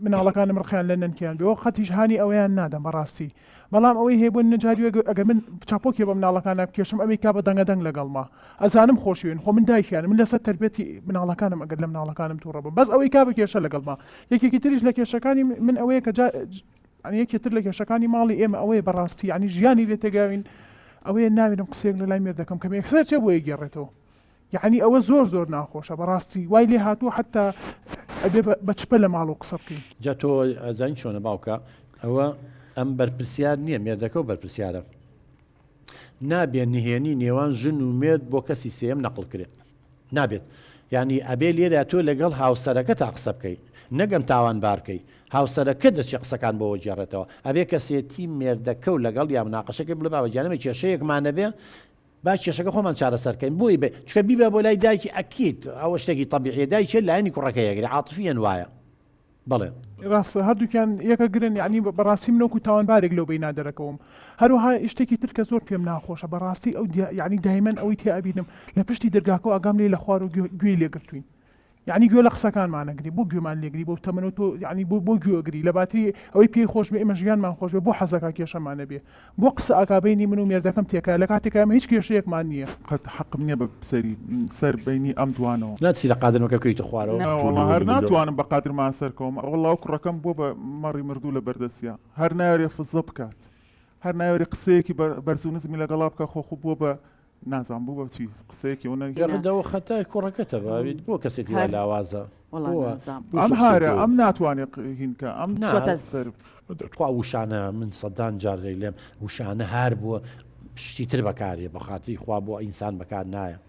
مناڵەکانم ڕخیان لە نەنکیان بێەوە خەتیش هانی ئەویان نادەم بەڕاستی بەڵام ئەوەی هەیەبوون نەجاری ئەگەر من چاپۆکی بە مناڵەکانە بکێشم ئەمی کا بە دەنگە دەنگ لەگەڵما ئەزانم خۆشیوێن خۆ من دایکیان من لەسەر تربێتی مناڵەکانم ئەگەر لە مناڵەکانم تووڕە بم بەس ئەوەی کا بکێشە لەگەڵما یەکێکی تریش لە کێشەکانی من ئەوەیە کە یەکێتر لە کێشەکانی ماڵی ئێمە ئەوەیە بەڕاستی ینی ژیانی لێ تێگاوین ئەوەیە ناوێنم قسێک لە لای مێر دەکەم کەم یەکسەر چێ بۆ گێڕێتەوە یعنی ئەوە زۆر ناخۆشە بەڕاستی وای لێ هاتووە حتا ئەبێ بە چپە لە ماڵ و قسە بکەین جا تۆ ئەزانین چۆنە باوکە ئەوە ئەم بەرپرسیار نییە مێردەکە و بەرپرسیارە نابێت نهێنی نێوان ژن و مێرد بۆ کەسی سێم نەقڵ کرێت نابێت ینی ئەبێ لێرە تۆ لەگەڵ هاوسەرەکە تا قسە بکەیت نەگەم تاوان بارکەی هاوسەرەکە دەچێ قسەکان بۆەوە جێڕێتەوە ئەبێ کەسێتی مێردەکە و لەگەڵ یا مناقەشەکە بڵێ باوەجانەمە کێشەیەکمانە بێ با کێشەکە خۆمان چارەسەرکەین بۆی بێ چکە بیبە بۆ لای دایکی ئەکیت ئەوە شتێکی طبیعیە دایکێ لایەنی کوڕەکە یەگری عاتفیان وایە بڵێ ڕاستە هەردووکیان یەکە گرن یعنی بەڕاستی منەوەکو تاوانبارێک لەو بیننا دەرەکەوم هەروەها شتێکی ترکە زۆر پێم ناخۆشە بەڕاستی ئەو یعنی دایمەن ئەوەی تێئبینم لە پشتی دەرگاکە و ئاگام لێ لە خوار و گوێی لێگرتوین یعنی گوێ لە قسەکانمانەگری بۆ گوێمان لێگری بۆ تەمەنەوە تۆ یعنی بۆ گوێگری لە باتری ئەوەی پێی خۆش بێ ئێمە ژیانمان خۆش بێ بۆ حەزەکە کێشەمانە بێ بۆ قسە ئاکابینی من و مێردەکەم تێکە لە کاتێکمە هیچ کێشەیەکمان نییە قەت حەقم نییە بە سەری سەر بینی ئەم دوانەوە ناچی لە قادرمەکە بکەیتە خوارەوە هەر ناتوانم بە قادرمان سەرکەوم ئەوڵاو کوڕەکەم بۆ بە مەڕی مردوو لە بەردەستیە هەر ناوێ فزە بکات هەر ناوێ قسەیەکی بەرزوو نزمی لەگەڵا بکە خۆخ بووە بە نازان بوو بە چی قسەیەکی ونەدەوە خەتای کوڕەکەتە باویت بۆ کەسێتی وا لاوازە ئەم هارە ئەم ناتوانێت هینکە ئەم خوا وشانە من سەدان جارێ لێم وشانە هار بووە پشتی تر بەکارێ بە خاتری خوا بۆ ئینسان بەکار نایە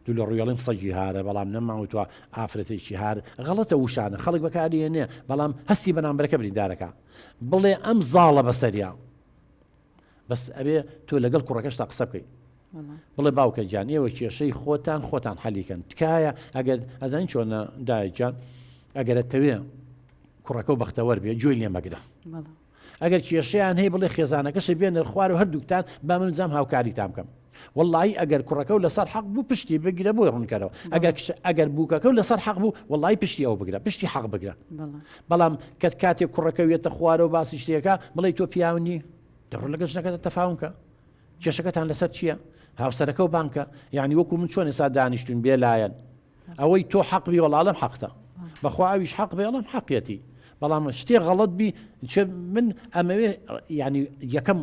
دوو لە ڕوێڵیم سەجی هارە بەڵام نەماوتوە ئافرەتێکی هار غەڵەتە وشانە خەڵک بەکارێنێ بەڵام هەستی بەنامبەرەکە بریندارەکە بڵێ ئەم زاڵە بەسەریا بەس ئەبێ تۆ لەگەڵ کوڕەکەشتا قسە بکەیت بڵێ باوکە جان ئێوە کێشەی خۆتان حەلیکەن تکایە ئەگەر ئەزانین چۆنە دایکجان ئەگەرەتەوێ کوڕەکە و بەختەوەر بێ گوێی لێ مەگرە ئەگەر کێشەیان هەیە بڵێ خێزانەکەش بێنە خوار و هەردووکتان با من جام هاوکاری تام بکەم واللهی ئەگەر کوڕەکە و لەسەر حەق بوو پشتی بگرە بۆی ڕوونکەرەوە ئەگەر بووکەکە و لەسەر حەق بوو واللهی پشتی ئەو بگرە پشتی حەق بگرە بەڵام کاتێک کوڕەکە وێتە خوارەوە باسی شتێکە بڵێ تۆ پیاونی دەڕۆ لەگەڵ ژنەکەتە تەفاومکە کێشەکەتان لەسەر چییە هاوسەرەکە و بانکە یعنی وەکو من چۆن ئێستا دانیشتون بێ لایەن ئەوەی تۆ حەقبی وەڵام حەقتە بەخوا ئەویش حەق بێ وەڵام حەقیەتی بەڵام شتێ غەڵەت بی من ئەمەوێ ینی یەکەم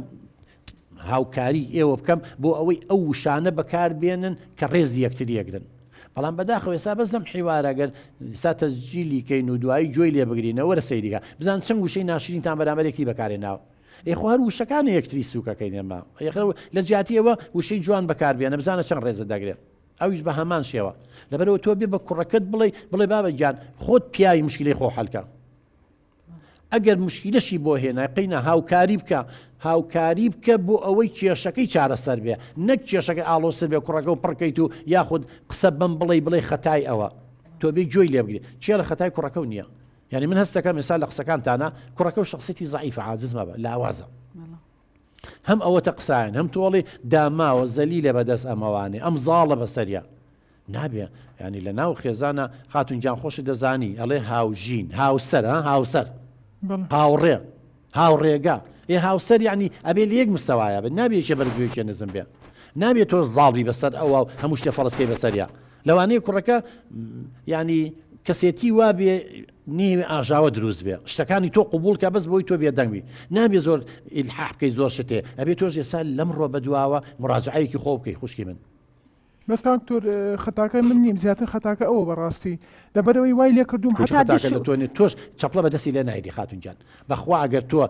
هاوکاری ئێوە بکەم بۆ ئەوەی ئەو وشانە بەکار بێنن کە ڕێزی یەکتری یەکرن بەڵام بەداخەوە ئێستا بەس لەم حیوارەگەر ئێستا تەسجیلی کەین و دوایی گوێی لێ بگرینەوە وەرە سەیریگە بزان چەند وشەی ناشرینتان بەرامبەرێکی بەکارێناوە ئێخۆ هەر وشەکانە یەکتری سووکەکەین ئێمە لە جیاتیەوە وشەی جوان بەکاربێنە بزانە چەند ڕێزە دەگرێت ئەویش بە هەمان شێوە لەبەرەوە تۆ بێ بە کوڕەکەت بڵێ بابە گیان خۆت پیاوی مشکلەی خۆ حەلکە ئەگەر مشکلەشی بۆ هێنا قینە هاوکاری بکە هاوکاری بکە بۆ ئەوەی کێشەکەی چارەسەر بێ نەک کێشەکە ئاڵۆسر بێ کوڕەکە و پڕکەیت و یاخود قسە بم بڵێ خەتای ئەوە تۆ بێ جۆی لێ بگری چێ لە خەتای کوڕەکە و نییە یعنی من هەستەکەم ئێستا لە قسەکانتانە کوڕەکە و شخصیتی زعیفە عاجز مەبە لاوازە هەم ئەوەتە قسایان هەم تۆڵی داماوە زەلیلە بەدەست ئەمەوانێ ئەم زاڵە بەسەریە نابێ ینی لە ناو خێزانە خاتون گیان خۆشی دەزانی ئەڵێ هاوژین هاوسەر هاوسەر هاوڕێ هاوڕێگا هاوسەر یعنی ئەبێ لە یەک مستەوایە بێت نابێتە بەرگوێکێ نزم بێ نابێت تۆ زاڵبی بەسەر ئەوە هەموو شتێ فەڵسکەی بەسەریا لەوانەیە کوڕەکە ینی کەسێتی وا بێ نیوی ئاژاوە دروست بێ شتەکانی تۆ قوبول کە بەس بۆی تۆ بێدەنگوی نابێ زۆر ئیلحاح بکەی زۆر شتێ ئەبێ تۆش ئێستا لەمڕۆ بەدواوە مراجعەیەکی خۆ بکەی خوشکی من بەس کاکتۆر خەتاکە من نیم زیاتر خەتاکە ئەوە بەڕاستی لەبەرەوەی وای لێ کردوم خەتاکە لە تۆنێت تۆش چەپڵە بەدەستی لێ نایدی خاتونجان بەخوا ئەگەر تۆ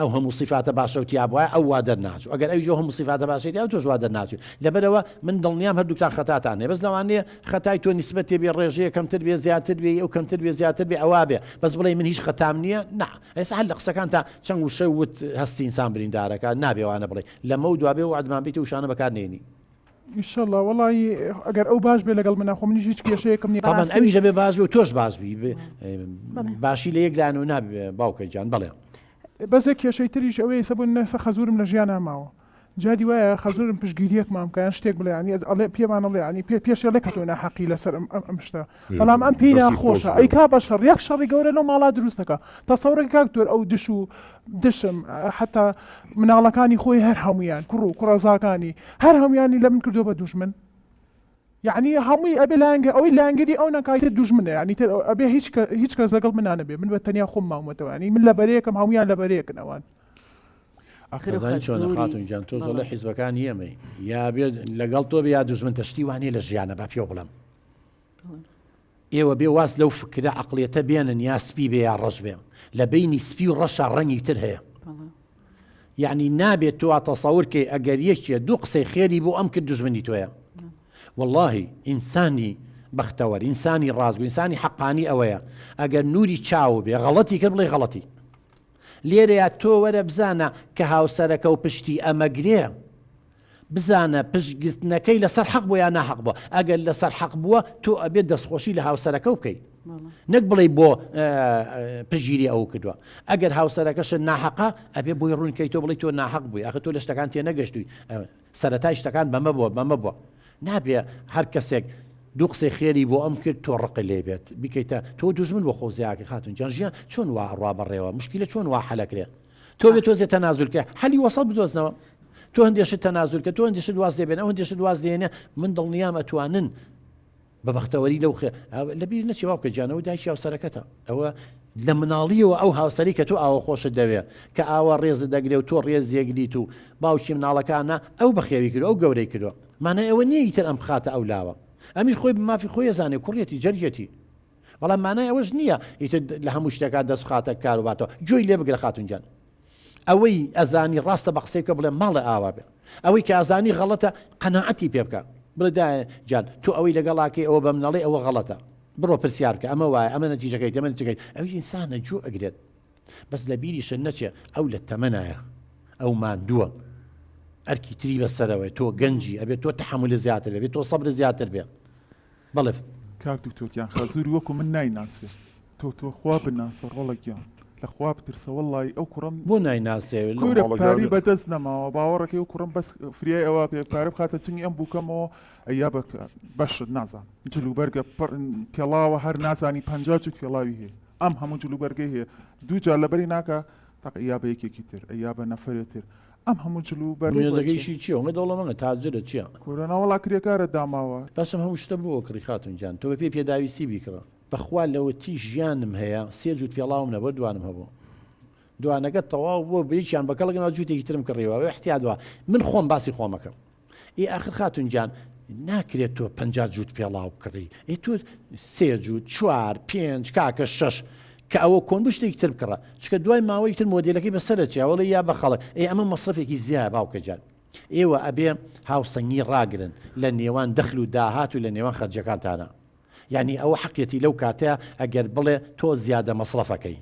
ئەو هەموو صفاتە باشەوتیا بواە ئەو وا دەرناچوو ئەگەر ئەوی هەموو صفاتە باشێتی ئەو تۆش وا دەرناچوو لەبەرەوە من دڵنیام هەردووکتان خەتاتانێ بەس لەوانەیە خەتای تۆ نیسبەتێ بێ ڕێژەیە کەمتر بێ زیاتر بێ ئەو کەمتر بێ زیاتر بێ ئەوا بێ بەس بڵێ من هیچ خەتام نییە نا ئێستا هەر لە قسەکان تا چەند وشە وت هەستی ئینسان بریندارەکە نابێوانە بڵێ لەمە و دوابێ و عدمان بیت وشانە بەکار نێنی ئینشەڵڵا وەڵی ئەگەر ئەو باش بێ لەگەڵ مناخۆ منیش هیچ کێشەیەکم نیە طبعاً ئەویشە بێ باش بێ و تۆش باش بی باشی لە یەکلایەن و نابێ باوکە گیان بەڵێ بەزێک کێشەی تریش ئەوەیە سەبوون نەسە خەزورم لە ژیان ناماوە جادی وایە خەزورم پشتگیریەک مامکەیان شتێک بڵێ ینی ئەڵێ پێمان ئەڵێ ینی پێش ئەڵێ کە تۆ ناحەقی لەسەر ئەم شتە بەڵام ئەم پێی ناخۆشە ئەی کا بە شەڕ یەک شەڕی گەورە لەو ماڵا دروستەکە تەسەوڕێکی کاکتۆر ئەو دش و دشم حتا مناڵەکانی خۆی هەر هەمویان کوڕ و کوڕەزاکانی هەر هەمویانی لە من کردو بە دوژمن یعنی هەمووی ئەبێ لانگە ئەوەی لانگەری ئەو نەکایتە دوژمنە ینی ئەبێ هیچ کەس لەگەڵ منانە بێ من بە تەنیا خۆم ماومەتەوە ینی من لە بەرەیەکم هەمویان لە بەرەیەکن ئەوان چۆنە خاتونجان تۆ زۆڵە حیزبەکان ئێمەی یا بێت لەگەڵ تۆ بێ یا دوژمن تەشتی وانێ لە ژیانە با پێ بڵم ئێوە بێ واز لەو فکرە عەقڵیەتە بێنن یا سپی بێ یا ڕەش بێ لە بینی سپی و ڕەشە ڕەنگی تر هەیە یعنی نابێت تۆ تەسەوور کەی ئەگەر یەکێ دوو قسەی خێری بۆ ئەم کرد دوژمنی تۆیە والله ئینسانی بەختەوەر ئینسانی ڕازگو ئینسانی حەقانی ئەوەیە ئەگەر نوری چاو بێ غەڵەتی کرد بڵێ غەڵەتی لێرەیە تۆ وەرە بزانە کە هاوسەرەکە و پشتی ئەمەگرێ بزانە پشتگرتنەکەی لەسەر حەق بووە یا ناحەق بووە ئەگەر لەسەر حەق بووە تۆ ئەبێت دەستخۆشی لە هاوسەرەکە بکەی نەک بڵێ بۆ پشگیری ئەو کردووە ئەگەر هاوسەرەکەش ناحەقا ئەبێ بۆی ڕوونکەی تۆ بڵی تۆ ناحەق بووی ئەخە تۆ لە شتەکان تێ نەگەشتووی سەرەتای شتەکان بەمە بووە نابێ هەر کەسێک دوو قسەی خێری بۆ ئەم کرد تۆ ڕقی لێ بێت بیکەیتە تۆ دوژمن بۆ خۆزیاکە خاتونجان ژیان چۆن وا ڕوا بەڕێوە مشکلە چۆن وا حەلەکرێ تۆ بێت تۆ زێ تەنازولکە حەلی وەسەڵ بدۆزنەوە تۆ هەندێشت تەنازولکە تۆ هەندێشت دواز دێبێن ئەو هەندێشت دواز دێنێ من دڵنیام ئەتوانن بە بەختەوەری لەو لەبیر نەچی واوکە جانەوە دایکی هاوسەرەکەتە ئەوە لە مناڵیەوە ئەو هاوسەری کە تۆ ئاوە خۆشت دەوێ کە ئاوە ڕێزت دەگرێ و تۆ ڕێز یەگریت و باوکی مناڵەکانە ئەو بەخێوی کردو ئەو گەورەی کردووە مانە ئەوە نییە ئیتر ئەم بخاتە ئەو لاوە ئەمیش خۆی بمافی خۆی زانێ کوڕێتی جەرگێتی بەڵام مانای ئەوەش نییە ئیتر لە هەموو شتێکات دەست خاتە کار و باتەوە جۆی لێ بگرە خاتونجان ئەوەی ئەزانی ڕاستە بە قسەیکە بڵێ ماڵە ئاوا بێ ئەوەی کە ئازانی غەڵەتە قەناعەتی پێ بکە بڵێ جان تۆ ئەوەی لەگەڵاکەی ئەوە بە منەڵێ ئەوە غەڵەتە بڕۆ پرسیار بکە ئەمە وایە ئەمە نەتیجەکەیت ئەمە نەتیجەکەیت ئەوی ئینسانە جۆ ئەگرێت بەس لە بیریشە نەچێ ئەو لە تەمەنایە ئەو ماندووە ئەرکی تری بەسەرەوەی تۆ گەنجی ئەبێت تۆ تەحمل زیاتر بێت تۆ سەبر زیاتر بێ بەڵێ کاک دوکتۆریان خەزوری وەکو من نایناسێ تۆ خوا بناسە ڕۆڵێکیان لە خوا بترسە وەڵی ئەو کوڕم بۆ نایناسێ پاری بەدەست نەماوە باوەڕەکەی و کوڕم بەس فریای ئەوە پێ پارە بخاتە چنگی ئەم بووکەمەوە ئەیا بەشت نازان جلوبەرگە پێڵاوە هەر نازانی 50 جوت پێڵاوی هەیە ئەم هەموو جلوبەرگەی هەیە دوو جار لەبەری ناکە تاق ئەیا بە یەکێکی تر ئەیا بە نەفرێتر ئەم هەموو جلوبەرگەیشی چیە ئەمە دەوڵەمەنە تاجرە چییە کۆرەناوەڵا کرێکارە داماوە بەسم هەموو شتە بۆ کڕی خاتونجان تۆ پێ پێداویستی بیکڕە بەخوا لەوە تی ژیانم هەیە سێ جوت پێڵاوم نەبەر دوانم هەبوو دوانەکە تەواو بۆ بەیەکیان بەکەڵگەنەوە جووتێکی ترم کڕیەوە احتیادوە من خۆم باسی خۆمەکەم ئێ ئاخر خاتونجان ناکرێت تۆ 50 جوت پێڵاو بکڕی ئێ تۆ سێ جوت 4 5 کاکە 6 کە ئەوە کۆن بشتێکی تر بکڕە چکە دوای ماوەی تر مۆدیلەکەی بەسەرە چاوەڵی یا بەخەڵک ئەمە مەصرفێکی زیاد باوکەجان ئێوە ئەبێ هاوسەنگی ڕاگرن لە نێوان دەخل و داهات و لە نێوان خەرجەکانتانە یعنی ئەوە حەقیەتی لەو کاتەیە ئەگەر بڵێ تۆ زیادە مەصرفەکەی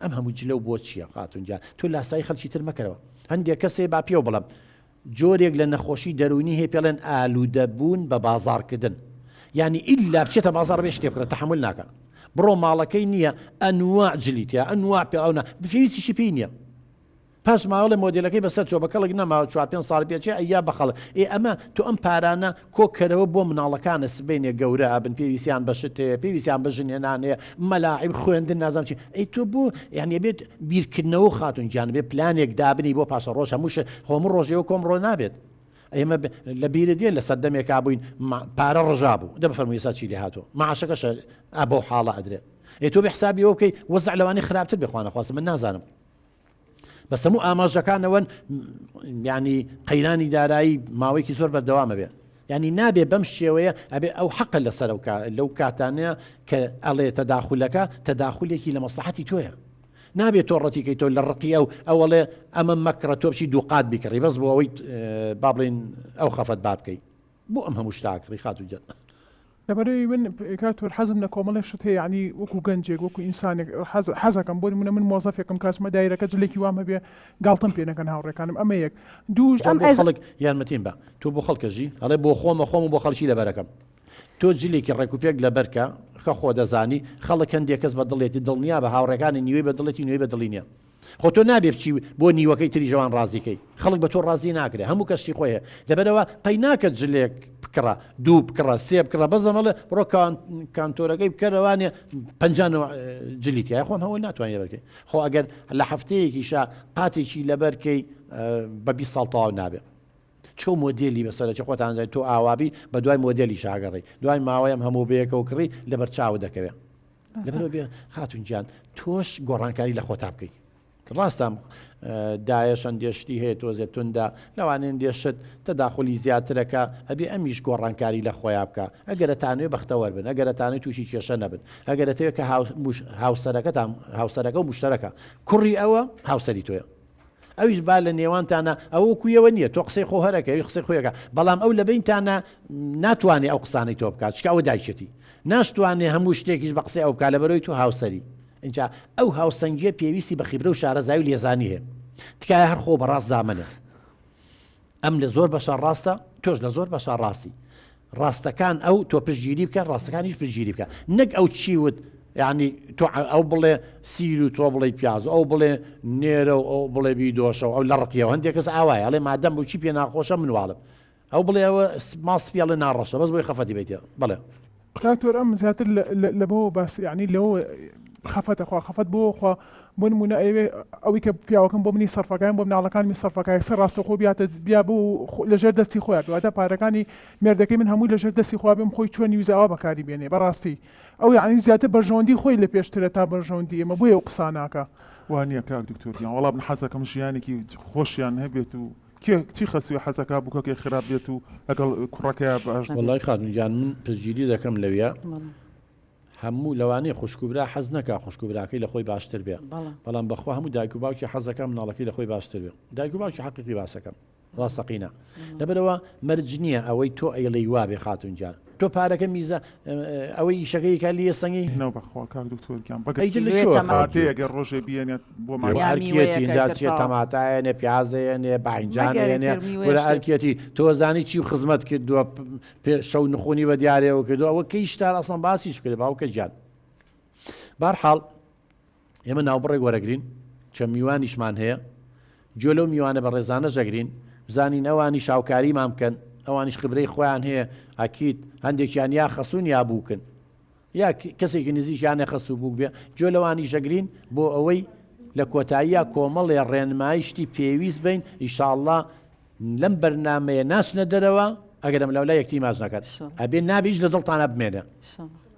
ئەم هەموو جلەو بۆ چییە خاتونجان تۆ لاسایی خەڵکی تر مەکەرەوە هەندێک کەسێ با پێو بڵم جۆرێک لە نەخۆشی دەرونی هەیە پێڵێن ئالوودەبوون بە بازارکردن یعنی ئیلا بچێتە بازار بێ شتێ بکرێت تەحمل ناکە بڕۆ ماڵەکەی نییە ئەنواع جلیتە ئەنواع پێڵاونا بفێویستیشی پێی نییە پاش ماوەڵێ مۆدلەکەی بەسەر چۆ بە کەڵک نەما 4 ساڵ پێچێ ئەیا بەخەڵ ئەمە تۆ ئەم پارانە کۆکەرەوە بۆ مناڵەکانە سبینێ گەورە ئابن پێویستیان بەشت هەیە پێویستیان بەژنێنانەیە مەلاعیب خوێندن نازانم چی ئەی تۆ بۆ یعنی بێت بیرکردنەوە خاتون گیان بێ پلانێک دابنی بۆ پاشە ڕۆژ هەمووش هەموو ڕۆژەوە کۆمڕۆ نابێت ئێمە لە بیرە دێ لە سەردەمێکا بووین پارە ڕژا بوو دە بفەرمووی ئێستا چی لێ هاتووە معاشەکەش بۆ حاڵە ئەدرێ ئەی تۆ بحسابی ئەوە بکەی وەزع لەوانی خراپتر بخوانە خواستم من نازانم بەس هەموو ئاماژەکانەوەن ینی قەیرانی دارایی ماوەیەکی زۆر بەردەوامە بێ ینی نابێ بەم شێوەیە ئەبێ ئەو حەقە لەسەر لەو کاتانەیە کە ئەڵێ تەداخولەکە تەداخولێکی لە مەسلحەتی تۆیە نابێت تۆ ڕەتیکەی تۆ لە ڕقی ئەوڵێ ئەمە مەکرە تۆ بچی دووقات بیکڕی بەس بۆ ئەوەی با بڵێن ئەو خەفەت با بکەی بۆ ئەم هەموو شتاکڕی خاتوجە لەبەرەوەی من کاتۆر حەزم لە کۆمەڵێشت هەیە ینی وەکو گەنجێک وەکو ئینسانێک حەزەکەم بۆ منە من مۆزەفێکم کاسمە دایرەکە جلێکی وامە بێ گاڵتم پێ نەکەن هاوڕێکانم ئەمە یەک دووش خەڵک یارمەتیم بە تۆ بۆ خەڵکەژی ئەڵێ بۆ خۆمە خۆم و بۆ خەڵکی لەبەرەکەم تۆ جلێکی ڕێکوپێک لە بەرکە خە خۆ دەزانی خەڵک هەندێک کەس بە دڵێتی دڵنیا بە هاوڕێکانی نیوەی بە دڵێتی نوێی بە دڵی نییە خۆ تۆ نابێ بچی بۆ نیوەکەی تری ژەوان ڕازیکەی خەڵک بە تۆ ڕازی ناکرێ هەموو کەشتی خۆیە لەبەرەوە پەی ناکەت جلێک بکڕە دوو بکڕە سێ بکڕە بەزەمەڵە بڕۆ کانتۆرەکەی بکەرەوانێ 50 جلیتیای خۆم هەوە ناتوانێت بەرکەی خۆ ئەگەر لە هەفتەیەکیشا قاتێکی لەبەرکەی بە 20 ساڵ تەواو نابێت چۆ مۆدێلی بەسەرەکی خۆتان تۆ ئاوابی بە دوای مۆدێلی شاگەڕی دوای ماوەیەم هەموو بەیەکە و کڕی لەبەر چاو دەکەوێت لەبەرەوە بێ خاتونجیان تۆش گۆڕانکاری لە خۆتا بکەیت ڕاستم داعش ئەندێشتی هەیە تۆزێت توندا لەوانێن دێشت تەداخلی زیاترەکە ئەبێ ئەمیش گۆڕانکاری لە خۆیان بکە ئەگەر دەتانوێت بەختەوەر بن ئەگەر دەتانێت تووشی کێشە نەبن ئەگەر دەتەوێت کە هاوسەرەکە و مشتەرەکە کوڕی ئەوە هاوسەری تۆیە ئەویش با لە نێوانتانە ئەوە کویەوە نییە تۆ قسەی خۆ هەرەکە ئەوی قسەی خۆیەکە بەڵام ئەو لە بینتانە ناتوانێت ئەو قسانەی تۆ بکات چکە ئەوە دایکێتی ناشتوانێ هەموو شتێکیش بە قسەی ئەو بکات لەبەرەوەی تو هاوسەری اینجا ئەو هاوسەنگیە پێویستی بە خیبرە و شارەزای و لێزانی هەیە تکایە هەر خۆ بەڕاست دامنە ئەم لە زۆر بەشار ڕاستە تۆش لە زۆر بەشار ڕاستی ڕاستەکان ئەو تۆ پشتگیری بکە ڕاستەکانیش پشتگیری بکە نەک ئەو چیوت یعنی تۆ ئەو بڵێ سیر و تۆ بڵێ پیاز ئەو بڵێ نێرە و ئەو بڵێ بیدۆشە و ئەو لە ڕقیەوە هەندێک کەس ئاوایە ئەڵێ مادەم بۆ چی پێ ناخۆشە منواڵم ئەو بڵێ ئەوە ماس پێڵێ ناڕەشە بەس بۆی خەفەتی بیتە بڵێ کاکتۆر ئەم زیاتر لە بۆ باس یعنی لەوە خەفەتەخوا خەفەت بۆ خوا بۆ نمونە ئەوەی کە پیاوەکەم بۆ منی سەرفەکان بۆ مناڵەکانی سەرفەکای سەر ڕاستەخۆ بیا بوو لەژێر دەستی خۆیان دواتە پارەکانی مێردەکەی من هەمووی لەژێر دەستی خوا بێم خۆی چۆنی ویزاوە بەکاری بێنێ بەڕاستی ئەو یعنی زیاتر بەژەوەندی خۆی لە پێشترە تا بەژەوەندی ئێمە بۆیە ئەو قساناکە وانە کاک دکتۆریان وەڵام من حەزەکەم ژیانێکی خۆشیان هەبێت و چی خەسوی حەزەکە بووکەکەی خراپ بێت و لەگەڵ کوڕەکەی باش وەڵای خاتونجان من پشتگیری دەکەم لەوێ هەموو لەوانەیە خوشکوبرا حەز نەکا خوشکوبراکەی لە خۆی باشتر بێ بەڵام بەخوا هەموو دایک و باوکی حەزەکە مناڵەکەی لە خۆی باشتر بێ دایک و باوکی حەقیقی باسەکەم ڕاستەقینە لەبەرەوە مەرج نییە ئەوەی تۆ ئەیڵی وا بێ خاتونجان تۆ پارەکە میزە ئەوەی ئیشەکەیکە لێ سەنگی نەو بەخوا کاک دکتۆرکیان بەگەر ڕۆژێ بێنێت بۆ ماکێتی تەماتایەنێ پیازەیەنێ باینجانێنێ وەرە ئەرکێتی تۆزانی چی و خزمەت کردووە شەو نخۆنی بە دیارەوە کردو ئەوە کەی شتار ئەسڵان باسیش کرد باوکە گیان بەرحاڵ ئێمە ناوبڕێک وەرەگرین چە میوانیشمان هەیە گوێ لەو میوانە بە ڕێزانە ژەگرین بزانین ئەوانی شاوکاریمان بکەن ئەوانیش خبرەی خۆیان هەیە ئاکیت هەندێکیان یا خەسوون یا بووکن یا کەسێکی نزیکیانە خەسوو بوو بێ گوێ لەوانی ژەگرین بۆ ئەوەی لە کۆتاییە کۆمەڵێ ڕێنمایی شتی پێویست بین ئیشاءالله لەم بەرنامەیە ناچنە دەرەوە ئەگەرم لەولا یەکتی ماچ نەکات ئەبێ نابیش لە دڵتانە بمێنە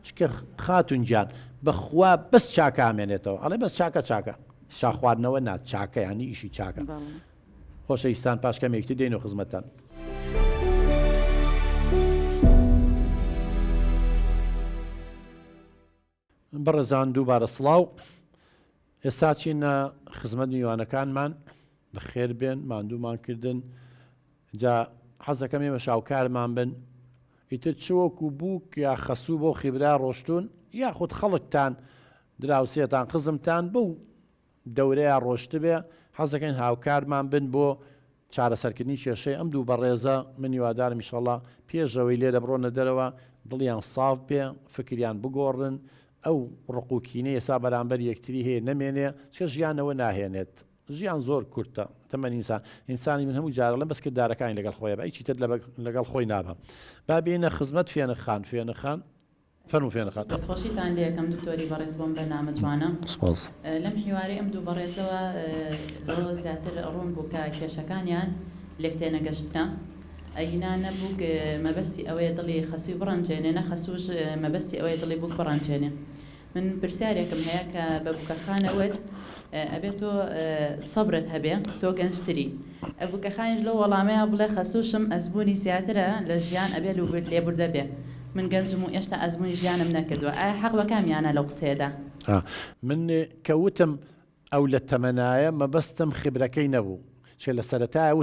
چکە خاتونجان بەخوا بەس چاکە ئامێنێتەوە ئەڵێ بەس چاکە شا خواردنەوە نا چاکە یانی ئیشی چاکە خۆشەویستان پاشکەمێکتی دێنەوە خزمەتتان بەڕێزان دووبارە سڵاو ئێستا چینە خزمەت میوانەکانمان بەخێر بێن ماندوومان کردن جا حەزەکەم ئێمە شاوکارمان بن ئیتر چوەکو بووک یا خەسوو بۆ خیبرا ڕۆشتون یاخود خەڵکتان دراوسێتان قزمتان بەو دەورەیە ڕۆشت بێ حەز دەکەین هاوکارمان بن بۆ چارەسەرکردنی کێشەی ئەم دوو بەڕێزە من هیوادارم ئینشەڵڵا پێشەوەی لێرە بڕۆنە دەرەوە دڵیان ساف بێ فکریان بگۆڕن ئەو ڕقوکینەی ئێستا بەرامبەر یەکتری هەیە نەمێنێ چکە ژیانەوە ناهێنێت ژیان زۆر کورتە تەمەن ئینسانی من هەموو جارەڵم بەس کردارەکانی لەگەڵ خۆیە بە تر لەگەڵ خۆی نابە با بێنە خزمەت فێنەخان فەرموو فێنەخان دەستخۆشیتان لێ یەکەم دکتۆری بەڕێز بۆم بەرنامە جوانە لەم حیوارەی ئەم دوو بەڕێزەوە لەوە زیاتر ڕوون بوو کە کێشەکانیان لێک تێنەگەشتە ئەینا نەبوو مەبەستی ئەوەیە دڵی خەسووی بڕەنجێنێ نە خەسووش مەبەستی ئەوەیە دڵی بووک بڕەنجێنێ من پرسیارێکم هەیە کە بە بووکەخانەوەت ئەبێت تۆ سەبرت هەبێ تۆ گەنجتری ئەبووکەخانیش لەو وەڵامەیە بڵێ خەسووشم ئەزبوونی زیاترە لە ژیان ئەبێ لێبوردە بێ من گەنجم و ئێشتا ئەزمموی ژیانم نەکردووە ئایا حەق بە کامیانە لەو قسەیەدا من کەوتم ئەو لە تەمەنایە مەبەستم خبرەکەی نەبوو چێ لە سەرەتایە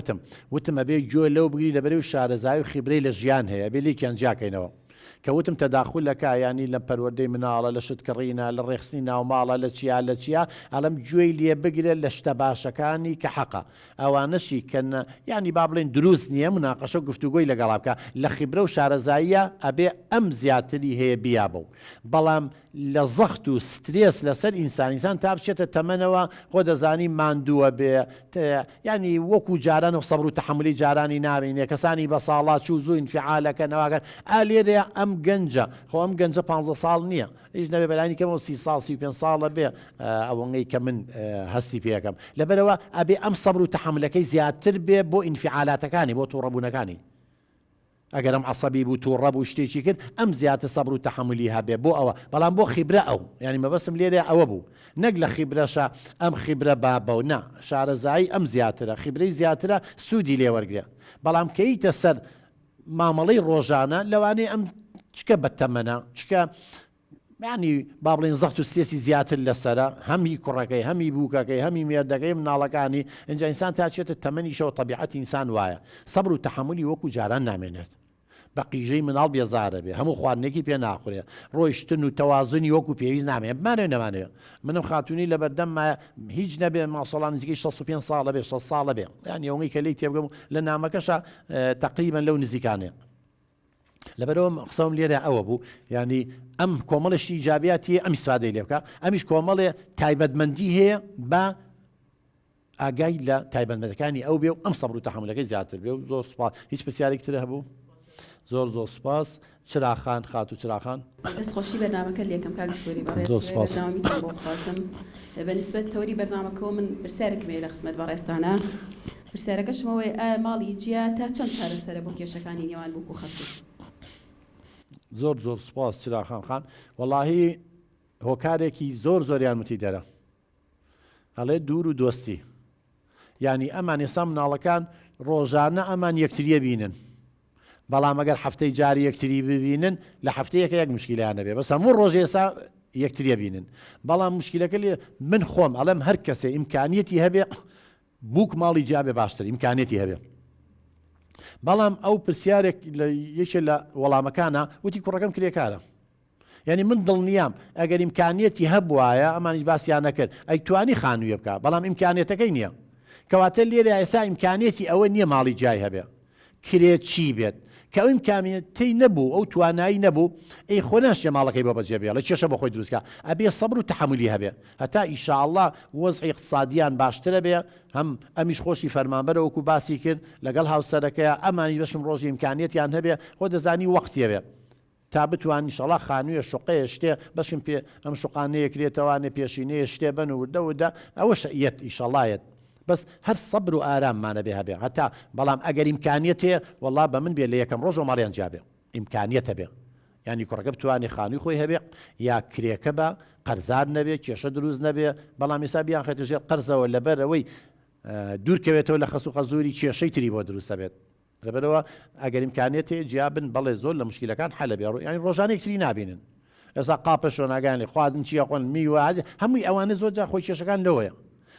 وتم ئەبێ گوێ لەو بگری لەبەرەوەی شارەزای و خیبرەی لە ژیان هەیە بێ لێکیان جاکەینەوە کەوتم تەداخولەکە ینی لە پەروەردەی مناڵە لە شتکڕینە لە ڕێخستنی ناوماڵە لە چیا ئەڵم گوێی لێ بگرێت لە شتە باشەکانی کە حەقە ئەوانەشی کەن ینی با بڵێن دروست نییە مناقەشە و گفتوگۆی لەگەڵا بکە لە خیبرە و شارەزاییە ئەبێ ئەم زیاتری هەیە بیا بوو بەڵام لە زەخت و سترێس لەسەر ئینسان تا بچێتە تەمەنەوە خۆ دەزانی ماندووە بێ ینی وەکو جاران و سەبر و تەحملی جارانی نابینێ کەسانی بە ساڵات چوو زوو ئینفعالەکە نەواگەن ئالێرێ ئەم گەنجە خۆ ئەم گەنجە 15 ساڵ نییە هیچ نەبێ بەلانی کەمەوە 30 ساڵ 35 ساڵە بێ ئەوەی کە من هەستی پێەکەم لەبەرەوە ئەبێ ئەم سەبر و تەحملەکەی زیاتر بێ بۆ ئینفعالاتەکانی بۆ تووڕەبوونەکانی ئەگەر ئەم عەسەبی بوو تووڕە بوو شتێکی کرد ئەم زیاتر سەبر و تەحملی هەبێ بۆ ئەوە بەڵام بۆ خیبرە ئەو ینی مەبەستم لێرێ ئەوە بوو نەک لە خیبرەشە ئەم خیبرە بابە و نا شارەزایی ئەم زیاترە خیبرەی زیاترە سوودی لێ وەرگێ بەڵام کەیتە سەر مامەڵەی ڕۆژانە لەوانەیە ئەم چکە بەتەمەنە چکە ینی با بڵێن زەخت و ستێسی زیاتر لەسرە هەمی کوڕەکەی هەمی بووکەکەی هەمی مێردەکەی مناڵەکانی اینجا ئینسان تا چێتە تەمەنیشەوە طبیعەتی ئینسان وایە سەبر و تەحملی وەکو جاران نامێنێت بە قیژەی مناڵ بێزارە بێ هەموو خواردنێکی پێ ناخورێ ڕۆیشتن و تەوازنی وەکو پێویست نامێ بمانێ نەمانەوە منم خاتونی لە بەردەممە هیچ نەبێ ماسەڵان نزیکەی 65 ساڵە بێ 6 ساڵە بێ یانی ئەوەی کە لی تێبگەم لە نامەکەشە تەقریبەن لەو نزیکانێ لەبەرەوە قسەم لێرە ئەوە بوو ینی ئەم کۆمەڵشی ئیجابیاتی ئەم ئیسفادەی لێ بکە ئەمیش کۆمەڵێ تایبەتمەندی هەیە بە ئاگای لە تایبەتمەندەکانی ئەو بێ و ئەم سەبر و تەحملەکەی زیاتر بێ و زۆر سوپاس هیچ پرسیارێکتر هەبوو زۆر سوپاس چراخان خات و چراخان دەستخۆشی بەرنامەکە لێکم کاکتۆری بەڕێزنامیتان بۆ خوازم بەنسبەت تەوری بەرنامەکەەوە من پرسیارێکمێ لە خزمەت بەڕێستانە پرسیارەکەشمەوەی ئایا ماڵی جیا تا چەند چارەسەرە بۆ کێشەکانی نێوان بووک و خەسوو زۆر سوپاس چراخان خان وەڵاهی هۆکارێکی زۆریان وتی دەرە ئەڵێ دوور و دۆستی ینی ئەمان ئێستا مناڵەکان ڕۆژانە ئەمان یەکتریە بینن بەڵام ئەگەر هەفتەی جاری یەکتری ببینن لە هەفتەیەکە یەک مشکلیان نەبێ بەس هەموو ڕۆژ ئێستا یەکتریە بینن بەڵام مشکلەکە لێ من خۆم ئەڵێم هەر کەسێ ئیمکانیەتی هەبێ بووک ماڵی جابێ باشتر ئیمکانیەتی هەبێ بەڵام ئەو پرسیارێک لە یەکێ لە وەڵامەکانە وتی کوڕەکەم کرێکارە یعنی من دڵنیام ئەگەر ئیمکانیەتی هەبوایە ئەمانی باسییان نەکرد ئەی توانی خانوویە بکە بەڵام ئیمکانیەتەکەی نییە کەواتە لێرە ئێستا ئیمکانیەتی ئەوە نییە ماڵی جای هەبێ کرێت چی بێت کە ئەو ئیمکانیەتی نەبوو ئەو توانایی نەبوو ئەی خۆ ناشێ ماڵەکەی بۆ بەجێ بێ لە کێشە بۆ خۆی دروستکە ئەبێ سەبر و تەحملی هەبێ هەتا ئیشاءالله وەزعی اقتصادیان باشترە بێ هەم ئەمیش خۆشی فەرمانبەرە وەکو باسی کرد لەگەڵ هاوسەرەکەیە ئەمانی بەشم ڕۆژی ئیمکانیەتیان هەبێ خۆ دەزانی وەختیە بێ تا بتوان ئیشاءالله خانوویە شوقەیە شتێ بەشم پێ ئەم شوقانەیە کرێتەوانێ پێشینەیە شتێ بن و وردە ئەوەش یەت ئیشاءالله بس هەر سەبر و ئاراممانە بێ هەبێ هەتا بەڵام ئەگەر ئیمکانیەت هەیە وەڵا بە من بێ لە یەکەم ڕۆژ ماڵیان جابێ ئیمکانیەتە بێ ینی کوڕەکە بتوانێ خانووی خۆی هەبێ یا کرێکە بە قەرزار نەبێ کێشە دروست نەبێ بەڵام ئێستا بیان خێتە ژێر قەرزەوە لەبەرەوەی دوورکەوێتەوە لە خەسوو خەزووری کێشەی تری بۆ دروستە بێت لەبەرەوە ئەگەر ئیمکانیەت هەیە جیابن بەڵێ زۆر لە مشکلەکان حەلە بێ ینی ڕۆژانێکتری نابینن ئێستا قاپەشۆ ناگەانی خواردن چیە خۆن میوە هەمووی ئەوانە زۆر جا خۆی کێشەکان لەوەیە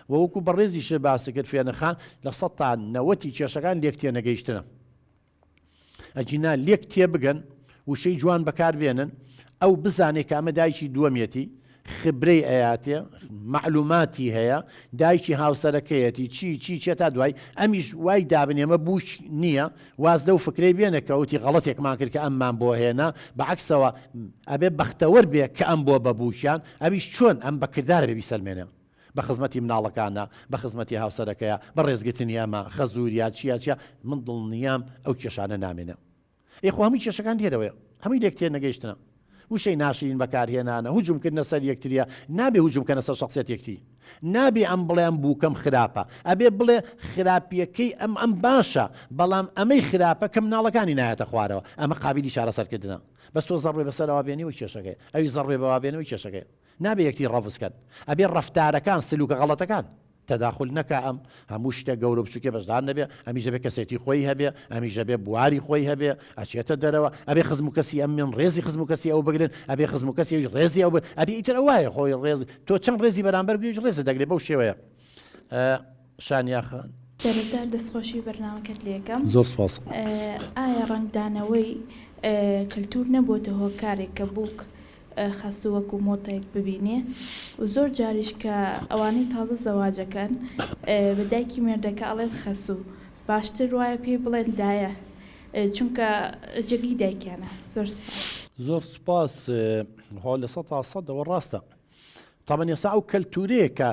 وەکو بەڕێزیش باسی کرد فێنەخان لە 100 تا 90 کێشەکان لێک تێنەگەیشتنە ئەجینا لێک تێ بگەن وشەی جوان بەکار بێنن ئەو بزانێت کە ئەمە دایکی دووەمێتی خبرەی ئەیاتێ معلوماتی هەیە دایکی هاوسەرەکەیەتی چی چێتا دوای ئەمیش وای دابنێمە بوش نییە واز لەو فکرەی بێنە کەوتی غەڵەتێکمان کرد کە ئەممان بۆ هێنا بەعکسەوە ئەبێ بەختەوەر بێ کە ئەم بۆ بەبووشیان ئەویش چۆن ئەم بەکردارە بێ بیسەلمێنێ بە خزمەتی مناڵەکانە بە خزمەتی هاوسەرەکەیە بە ڕێزگرتنی ئەمە خەزووریا چیە من دڵنیام ئەو کێشانە نامێنێ ئێخوا هەمووی کێشەکان دێرەوەی هەمووی لێکتێر نەگەیشتنە وشەی ناشرین بەکارهێنانە هجوومکردنە سەر یەکتریە نابێ هجوومکەنە سەر شخصیت یەکتی نابێ ئەم بڵێ ئەم بووکەم خراپە ئەبێ بڵێ خراپیەکەی ئەم باشە بەڵام ئەمەی خراپە کە مناڵەکانی نایەتە خوارەوە ئەمە قابلی چارەسەرکردنە بەس تۆ زەڕێ بەسەرەوە بێنەوەی کێشەکەی ئەوی زەڕێ بەوا بێنەوەی کێشەکەی نابێ یەکتی ڕەڤزکەن ئەبێ ڕەفتارەکان سلوکە غەڵەتەکان تەداخل نەکە ئەم هەموو شتێک گەورە بچووکێ بەشدار نەبێ ئەمیژە بێ کەسێتی خۆی هەبێ ئەمیژە بێ بواری خۆی هەبێ ئەچێتە دەرەوە ئەبێ خزم و کەسی ئەمێن ڕێزی خزم و کەسی ئەو بگرن ئەبێ خزم و کەسی ڕێزی ئەو ئەبێ ئیتر وایە خۆی ڕێزی تۆ چەند ڕێزی بەرامبەر بێژ ڕێزە دەگرێت بەو شێوەیە شانیاخان سەرەتا دەستخۆشی بەرنامەکەت لێکەم زۆر سپاس ئایا ڕنگدانەوەی کللتور نەبووتە هۆکارێک کە بووک خەسوو وەکو مۆتەیەک ببینێ و زۆر جاریش کە ئەوانەی تازە زەواجەکەن بە دایکی مێردەکە ئەڵێن خەسوو باشتر وایە پێی بڵێن دایە چونکە جێگی دایکیانە زۆر سپاس هۆ لە 100% ڕاستە تاڵەن ێستا ئەو کەلتورەیە کە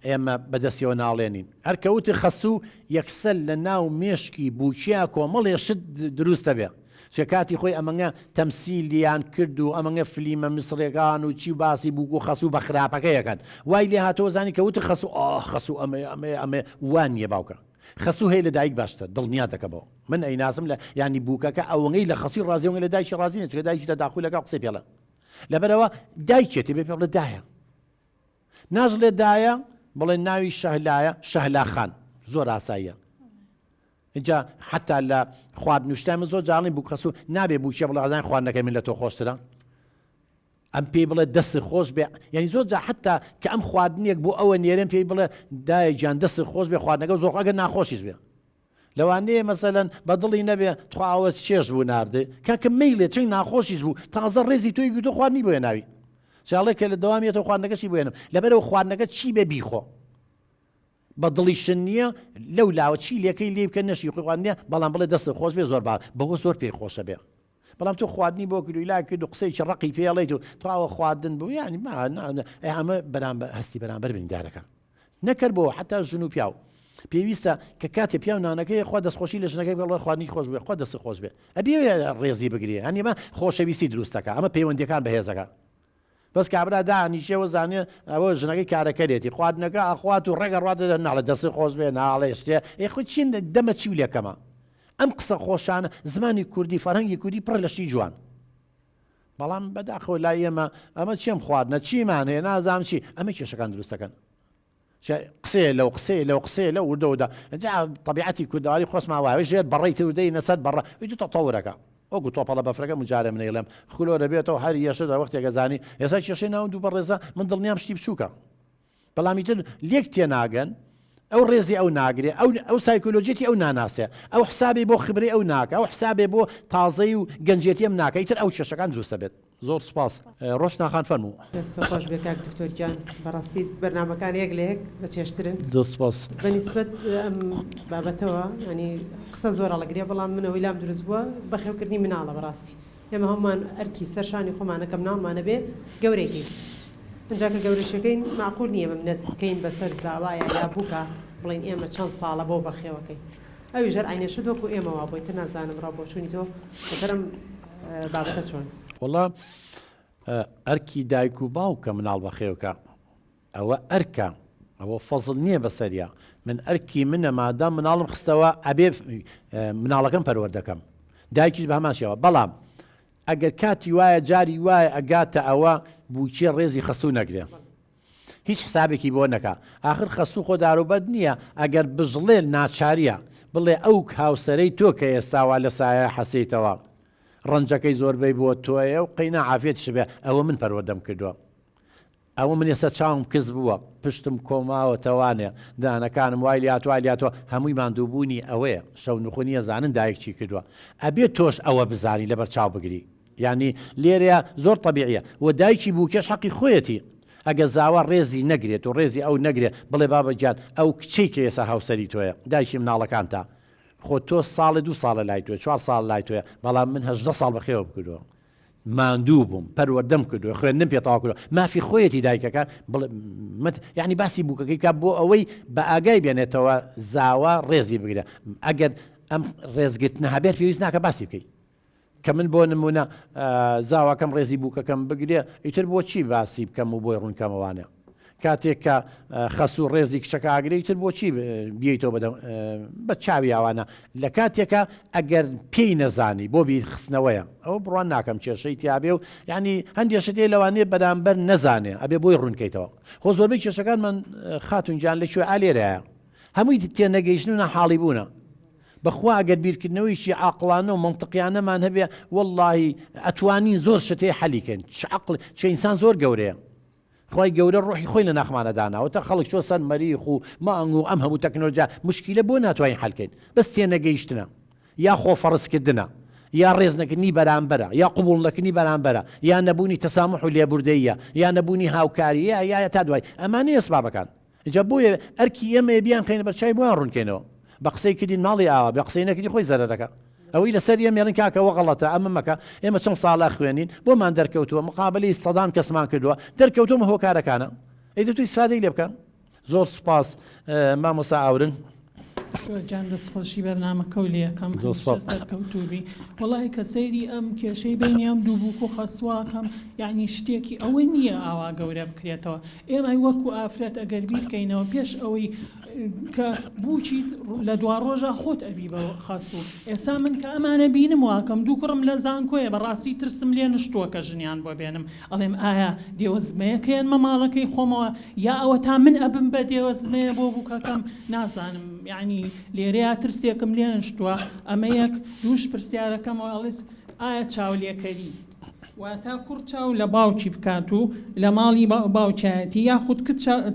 ئێمە بەدەستیەوە ناڵێنین هەرکەوتی خەسوو یەکسەر لە ناو مێشکی بووکیا کۆمەڵێ شت دروستە بێ چه کاتی خۆی ئەمەگە تەمسیلیان کرد و ئەمەگە فلیمە میسرێکان و چی باسی بووک و خەسوو بە خراپەکەیەکەن وای لێ هاتەوە زانی کەوتە خەسوو خەسوو ئەمێ وانیە باوکە خەسوو هەیە لە دایک باشتە دڵنیا دەکەبەوە من ئەیناسم لە ینی بووکەکە ئەوەی لە خەسی ڕازیەوە لە دایکی ڕازینە چکە دایکی دەداخولەکە قسەی پێڵە لەبەرەوە دایکێتی بێ پێڵە دایە ناژڵێ دایە بڵێ ناوی شەهلایە شەهلا خان زۆر ئاساییە اینجا حتا لە خواردنوشتای زۆر جاڵین بوو خەسوو نابێ بووکیە بڵێ ئازان خواردنەکەی من لە تۆ خۆشترە ئەم پێی بڵێ دەست خۆش بێ یعنی زۆر جا حتا کە ئەم خواردنێک بۆ ئەوە نێرێن پێی بڵێ دایە گیان دەست خۆش بێ خواردنەکە زۆر ئەگەر ناخۆشیش بێ لەوانەیە مەسەلەن بە دڵی نەبێ تخواوە چێش بوو ناردێ کاکە مەیلێ چنگ ناخۆشیش بوو تازە ڕێزی تۆی گوتۆ خواردنی بۆیە ناوی چاڵێک کە لە دەوامیێتەوە خواردنەکەشی بێنم لەبەرەوە خواردنەکە چی بێ بیخۆ بە دڵی شن نییە لەو لاوە چی لەکەی لێ بکە نەشی خواردنیە بەڵام بڵێ دەست خۆش بێ زۆر بەوە زۆر پێی خۆشە بێ بەڵام تۆ خواردنی بۆ کردویلا کرد و قسەیکی ڕقی پێڵیت و تاوە خواردن بوو ینی ئەمە بەرامبەر هەستی بەرامبەر بریندارەکە نەکرد بۆ حتا ژن و پیاو پێویستە کە کاتێ پیاو نانەکەی خوا دەستخۆشی لە ژنەکەی بڵێ خواردنی خۆش بێ خوا دەست خۆش بێ ئەبێ ڕێزی بگرێ هەنیمە خۆشەویستی دروستەکە ئەمە پەیوەندیەکان بەهێزەکە بەس کابرا دانیشەوە زانێ ئەوە ژنەکەی کارەکەرێتی خواردنەکە ئەخوات و ڕێگە ڕاتە ناڵە دەستی خۆش بێ ناڵێ شتێ خۆ چین دەمە چی لێکەمە ئەم قسە خۆشانە زمانی کوردی فەرهەنگی کوردی پڕ لە شتی جوان بەڵام بەداخەوە لای ئەمە چێم خواردنە چیمان هەیە نازام چی ئەمە کێشەکان دروستەکەن قسێ لەو لە وردەوەدا جا طبیعەتی کوردەواری خۆسمان وایە ژێر بەڕێی تودەی نەسەر بەڕە دوتە تەورەکە ئەو تۆپەڵە بەفرەکە مجارە منەیڵێم خلۆرە بێتەوە هەر یەشەدا وەختێکە زانی ئێستا کێشەی ناو دوو بەڕێزە من دڵنیام شتی بچووکە بەڵامی تر لێک تێناگەن ئەو ڕێزی ئەو ناگرێ ئەو سایکۆلۆجێتی ئەو ناناسێ ئەو حسابێ بۆ خبری ئەو ناکە ئەو حسابێ بۆ تازەی و گەنجێتی ئەم ناکە ئیتر ئەو کێشەکان دروستە بێت زۆر سپاس ڕۆشناخان فەرموو خۆش بێ کاک دکتۆرجان بەڕاستی بەرنامەکان یەک لە یەک بە چێشترن زۆر سپاس بەنسبەت ئەم بابەتەوە ینی قسە زۆر هەڵەگرێ بەڵام منەوەی لام دروست بووە بەخێوکردنی مناڵە بەڕاستی ئێمە هەمومان ئەرکی سەرشانی خۆمانەکە مناڵمانە بێ گەورێکی ئەنجا کە گەورەشەکەین معقول نییە منەت بکەین بەسەر زاوایە یا بووکە بڵین ئێمە چەند ساڵە بۆ بەخێوەکەی ئەوی ژەر عینەشە دۆکو ئێمە وا بۆیتە نازانم ڕا بۆ چوونی تۆ بەسەرم بابەتە چۆن وەڵا ئەرکی دایک و باوکە مناڵ بەخێوکە ئەوە ئەرکە ئەوە فەزڵ نییە بەسەریا من ئەرکی منە مادام مناڵم خستەوە ئەبێ مناڵەکەم پەروەردەکەم دایکیش بە هەماشیەوە بەڵام ئەگەر کاتی وایە جاری وایە ئەگاتە ئەوە بووچێ ڕێزی خەسوو نەگرێ هیچ حسابێکی بۆ نەکە آخر خەسوو خۆ داروبەر نییە ئەگەر بژڵێ ناچاریە بڵێ ئەو هاوسەرەی تۆ کە ئێستاوا لە سایە حەسەیتەوە ڕەنجەکەی زۆربەی بۆ تۆیە و قەینا عافێتش بێ ئەوە من پەروەردەم کردووە ئەوە من ئێستا چاوم کەس بووە پشتم کۆماوە تەوانێ دانەکانم وای لاتوە هەمووی ماندووبوونی ئەوەیە شەو نخۆنیە زانن دایکچی کردووە ئەبێت تۆش ئەوە بزانی لەبەر چاو بگری یعنی لێرەیە زۆر طبیعیە و دایکی بووکێش حەقی خۆیەتی ئەگە زاوا ڕێزی نەگرێت و ڕێزی ئەو نەگرێت بڵێ بابە گیان ئەو کچەی کە ئێستا هاوسەری تۆیە دایکی مناڵەکان تا خۆ تۆ ساڵی 2 ساڵە لای تۆ 4 ساڵ لای تۆیە بەڵام من 18 ساڵ بەخێوە بکردەوە ماندوو بووم پەروەردەم کردووە خوێندنم پێتەواو کردەوە مافی خۆیەتی دایکەکە یعنی باسی بووکەکەی کا بۆ ئەوەی بە ئاگای بێنێتەوە زاوا ڕێزی بگرێت ئەگەر ئەم ڕێزگرتنە هەبێت پێویست ناکە باسی بکەیت کە من بۆ نمونە زاواکەم ڕێزی بووکەکەم بگرێ ئیتر بۆچی باسی بکەم و بۆی ڕوونکەمەوانە کاتێک کە خەس و ڕێزی کچەکە ئاگرێتتر بۆچی بیتەوە بە چاوی ئەوانە لە کاتێکە ئەگەر پێی نەزانی بۆ بیر خستنەوەیە ئەو بڕوان ناکەم کێشەی تیاابێ و ینی هەندێشتێ لەوانەیە بەرامبەر نەزانێ ئەبێ بۆی ڕوونکەیتەوە خۆ زۆربەی کێشەکان من خاتونجان لەکوێ ئالێرەیە هەمووی تێ نەگەیشتن و نەحاڵی بوونە بەخوا ئەگەر بیرکردنەوەیشی عاقڵانە و منطقیانەمان هەبێ واللهی ئەتوانین زۆر شتەیە حەلیکەن چ ئینسان زۆر گەورەیە خۆی گەورە ڕۆحی خۆی لە ناخمانەداناوە تا خەڵک چۆ سەر مەریخ و مانگ و ئەم هەموو تەکنۆلۆژیا مشکیلە بۆ ناتوانین حەلکەین بەس تێ نەگەیشتنە یا خۆ فەڕستکردنە یا ڕێزنەکردنی بەرامبەرە یا قوبوڵنەکردنی بەرامبەرە یا نەبوونی تەسامح و لێبوردەیە یا نەبوونی هاوکاری یا تا دوای ئەمانەیە ئەسبابەکان اینجا بۆیە ئەرکی ئێمە بیان خەینە بەرچای بۆیان ڕوونکەینەوە بە قسەی کردین ماڵی ئاوا بە قسەی نەکردی خۆی زەرەرەکە ئەوەی لەسەر ئێمێڵین کاکەوە غەڵەتە ئەمە مەکە ئێمە چەند ساڵا خوێنین بۆمان دەرکەوتووە مقابلی سەدان کەسمان کردووە دەرکەوتومە هۆکارەکانە ئەیدە توی سفادەی لێ بکەن زۆر سپاس مامۆستا ئاورن جان دەستخۆشی بەرنامەکە و لێەکەم سەرکەوتوبی وڵی کە سەیری ئەم کێشەی بینیام دوو بووک و خەسواکەم یعنی شتێکی ئەوە نییە ئاوا گەورە بکرێتەوە ئێمە وەکو ئافرەت ئەگەر بیرکەینەوە پێش ئەوەی کە بچیت لە دوا ڕۆژە خۆت ئەبی بە خەسوو ئێستا من کە ئەمانە بینم واکەم دوو کوڕم لە زانکۆیە بەڕاستی ترسم لێ نشتووە کە ژنیان بۆ بێنم ئەڵێم ئایا دێوەزمەیەکەیان مەماڵەکەی خۆمەوە یا ئەوە تا من ئەبم بە دێوەزمەیە بۆ بووکەکەم نازانم یعنی لێرەیە ترسێکم لێ نشتووە ئەمە یەک دووش پرسیارەکەمەوە ئەڵێت ئایا چاولێکەری واتە کوڕ چاو لە باوکی بکات و لە ماڵی باوکایەتی یاخود